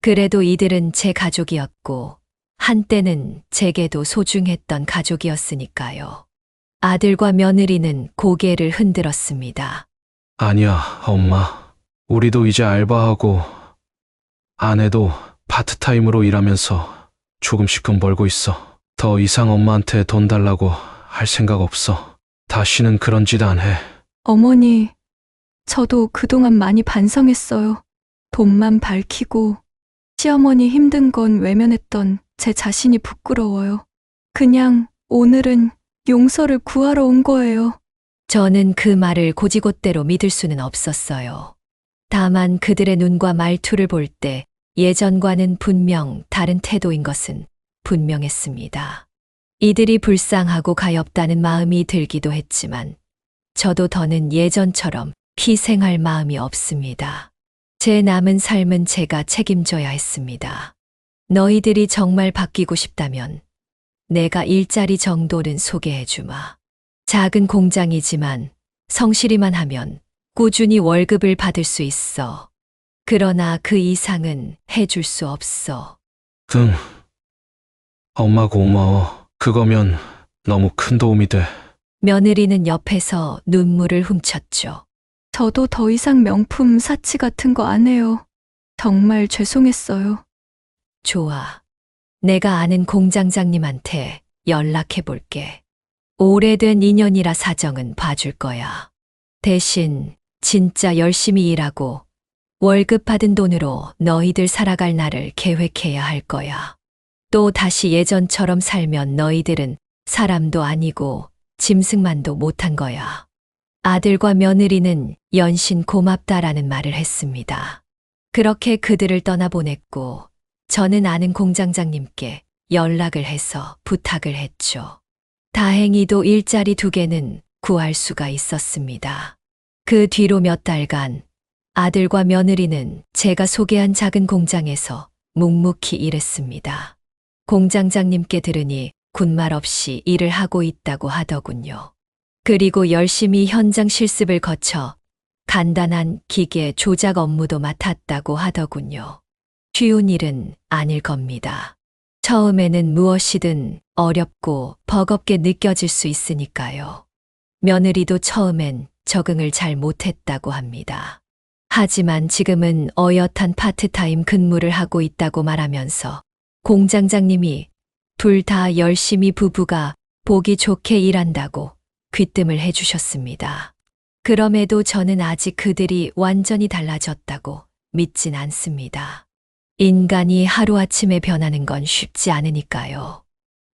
그래도 이들은 제 가족이었고 한때는 제게도 소중했던 가족이었으니까요. 아들과 며느리는 고개를 흔들었습니다. 아니야, 엄마. 우리도 이제 알바하고 아내도 파트타임으로 일하면서 조금씩 돈 벌고 있어. 더 이상 엄마한테 돈 달라고 할 생각 없어. 다시는 그런 짓 안 해. 어머니, 저도 그동안 많이 반성했어요. 돈만 밝히고 시어머니 힘든 건 외면했던 제 자신이 부끄러워요. 그냥 오늘은 용서를 구하러 온 거예요. 저는 그 말을 고지곳대로 믿을 수는 없었어요. 다만 그들의 눈과 말투를 볼 때 예전과는 분명 다른 태도인 것은 분명했습니다. 이들이 불쌍하고 가엾다는 마음이 들기도 했지만 저도 더는 예전처럼 희생할 마음이 없습니다. 제 남은 삶은 제가 책임져야 했습니다. 너희들이 정말 바뀌고 싶다면 내가 일자리 정도는 소개해주마. 작은 공장이지만 성실히만 하면 꾸준히 월급을 받을 수 있어. 그러나 그 이상은 해줄 수 없어. 응. 엄마 고마워. 그거면 너무 큰 도움이 돼. 며느리는 옆에서 눈물을 훔쳤죠. 저도 더 이상 명품 사치 같은 거 안 해요. 정말 죄송했어요. 좋아. 내가 아는 공장장님한테 연락해 볼게. 오래된 인연이라 사정은 봐줄 거야. 대신 진짜 열심히 일하고 월급 받은 돈으로 너희들 살아갈 날을 계획해야 할 거야. 또 다시 예전처럼 살면 너희들은 사람도 아니고 짐승만도 못한 거야. 아들과 며느리는 연신 고맙다라는 말을 했습니다. 그렇게 그들을 떠나보냈고 저는 아는 공장장님께 연락을 해서 부탁을 했죠. 다행히도 일자리 2개는 구할 수가 있었습니다. 그 뒤로 몇 달간 아들과 며느리는 제가 소개한 작은 공장에서 묵묵히 일했습니다. 공장장님께 들으니 군말 없이 일을 하고 있다고 하더군요. 그리고 열심히 현장 실습을 거쳐 간단한 기계 조작 업무도 맡았다고 하더군요. 쉬운 일은 아닐 겁니다. 처음에는 무엇이든 어렵고 버겁게 느껴질 수 있으니까요. 며느리도 처음엔 적응을 잘 못했다고 합니다. 하지만 지금은 어엿한 파트타임 근무를 하고 있다고 말하면서 공장장님이 둘 다 열심히 부부가 보기 좋게 일한다고 귀뜸을 해주셨습니다. 그럼에도 저는 아직 그들이 완전히 달라졌다고 믿진 않습니다. 인간이 하루아침에 변하는 건 쉽지 않으니까요.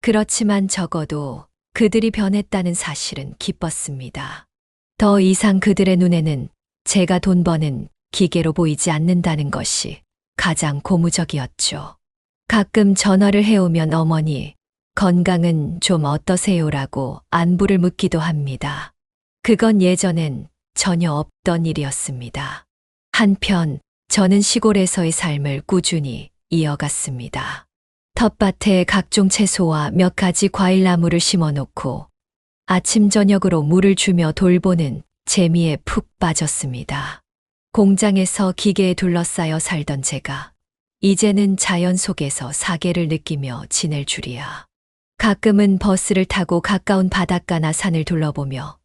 그렇지만 적어도 그들이 변했다는 사실은 기뻤습니다. 더 이상 그들의 눈에는 제가 돈 버는 기계로 보이지 않는다는 것이 가장 고무적이었죠. 가끔 전화를 해오면 어머니, 건강은 좀 어떠세요라고 안부를 묻기도 합니다. 그건 예전엔 전혀 없던 일이었습니다. 한편 저는 시골에서의 삶을 꾸준히 이어갔습니다. 텃밭에 각종 채소와 몇 가지 과일나무를 심어놓고 아침 저녁으로 물을 주며 돌보는 재미에 푹 빠졌습니다. 공장에서 기계에 둘러싸여 살던 제가 이제는 자연 속에서 사계를 느끼며 지낼 줄이야. 가끔은 버스를 타고 가까운 바닷가나 산을 둘러보며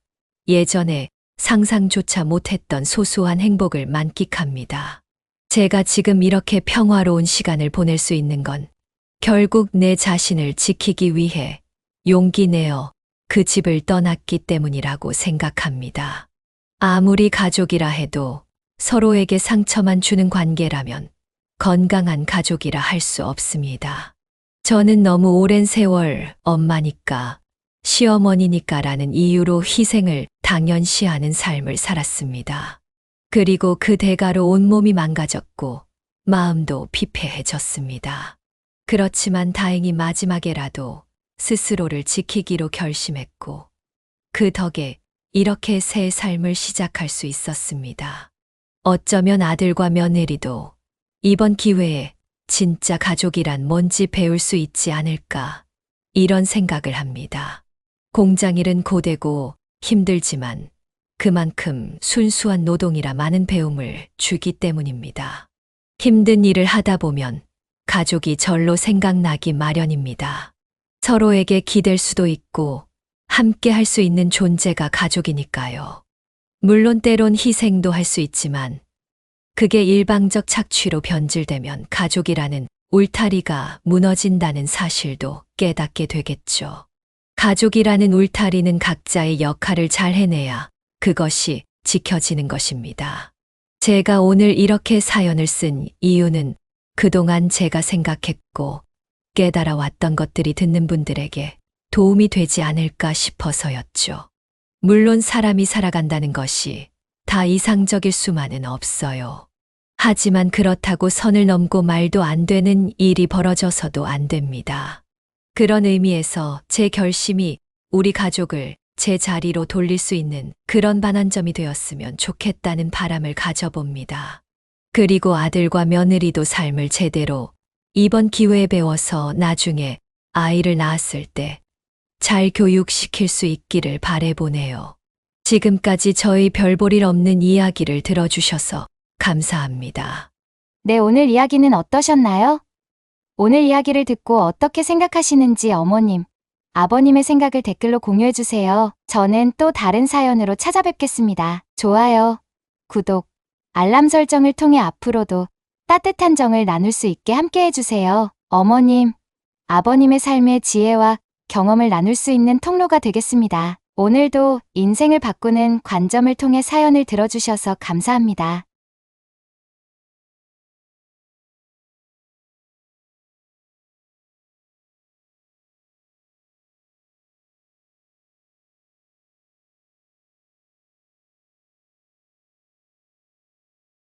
예전에 상상조차 못했던 소소한 행복을 만끽합니다. 제가 지금 이렇게 평화로운 시간을 보낼 수 있는 건 결국 내 자신을 지키기 위해 용기 내어 그 집을 떠났기 때문이라고 생각합니다. 아무리 가족이라 해도 서로에게 상처만 주는 관계라면 건강한 가족이라 할 수 없습니다. 저는 너무 오랜 세월 엄마니까, 시어머니니까라는 이유로 희생을 당연시하는 삶을 살았습니다. 그리고 그 대가로 온몸이 망가졌고 마음도 피폐해졌습니다. 그렇지만 다행히 마지막에라도 스스로를 지키기로 결심했고 그 덕에 이렇게 새 삶을 시작할 수 있었습니다. 어쩌면 아들과 며느리도 이번 기회에 진짜 가족이란 뭔지 배울 수 있지 않을까 이런 생각을 합니다. 공장일은 고되고 힘들지만 그만큼 순수한 노동이라 많은 배움을 주기 때문입니다. 힘든 일을 하다 보면 가족이 절로 생각나기 마련입니다. 서로에게 기댈 수도 있고 함께 할 수 있는 존재가 가족이니까요. 물론 때론 희생도 할 수 있지만 그게 일방적 착취로 변질되면 가족이라는 울타리가 무너진다는 사실도 깨닫게 되겠죠. 가족이라는 울타리는 각자의 역할을 잘 해내야 그것이 지켜지는 것입니다. 제가 오늘 이렇게 사연을 쓴 이유는 그동안 제가 생각했고 깨달아 왔던 것들이 듣는 분들에게 도움이 되지 않을까 싶어서였죠. 물론 사람이 살아간다는 것이 다 이상적일 수만은 없어요. 하지만 그렇다고 선을 넘고 말도 안 되는 일이 벌어져서도 안 됩니다. 그런 의미에서 제 결심이 우리 가족을 제 자리로 돌릴 수 있는 그런 반환점이 되었으면 좋겠다는 바람을 가져봅니다. 그리고 아들과 며느리도 삶을 제대로 이번 기회에 배워서 나중에 아이를 낳았을 때 잘 교육시킬 수 있기를 바라보네요. 지금까지 저희 별 볼 일 없는 이야기를 들어주셔서 감사합니다. 네, 오늘 이야기는 어떠셨나요? 오늘 이야기를 듣고 어떻게 생각하시는지 어머님, 아버님의 생각을 댓글로 공유해주세요. 저는 또 다른 사연으로 찾아뵙겠습니다. 좋아요, 구독, 알람 설정을 통해 앞으로도 따뜻한 정을 나눌 수 있게 함께 해주세요. 어머님, 아버님의 삶의 지혜와 경험을 나눌 수 있는 통로가 되겠습니다. 오늘도 인생을 바꾸는 관점을 통해 사연을 들어주셔서 감사합니다.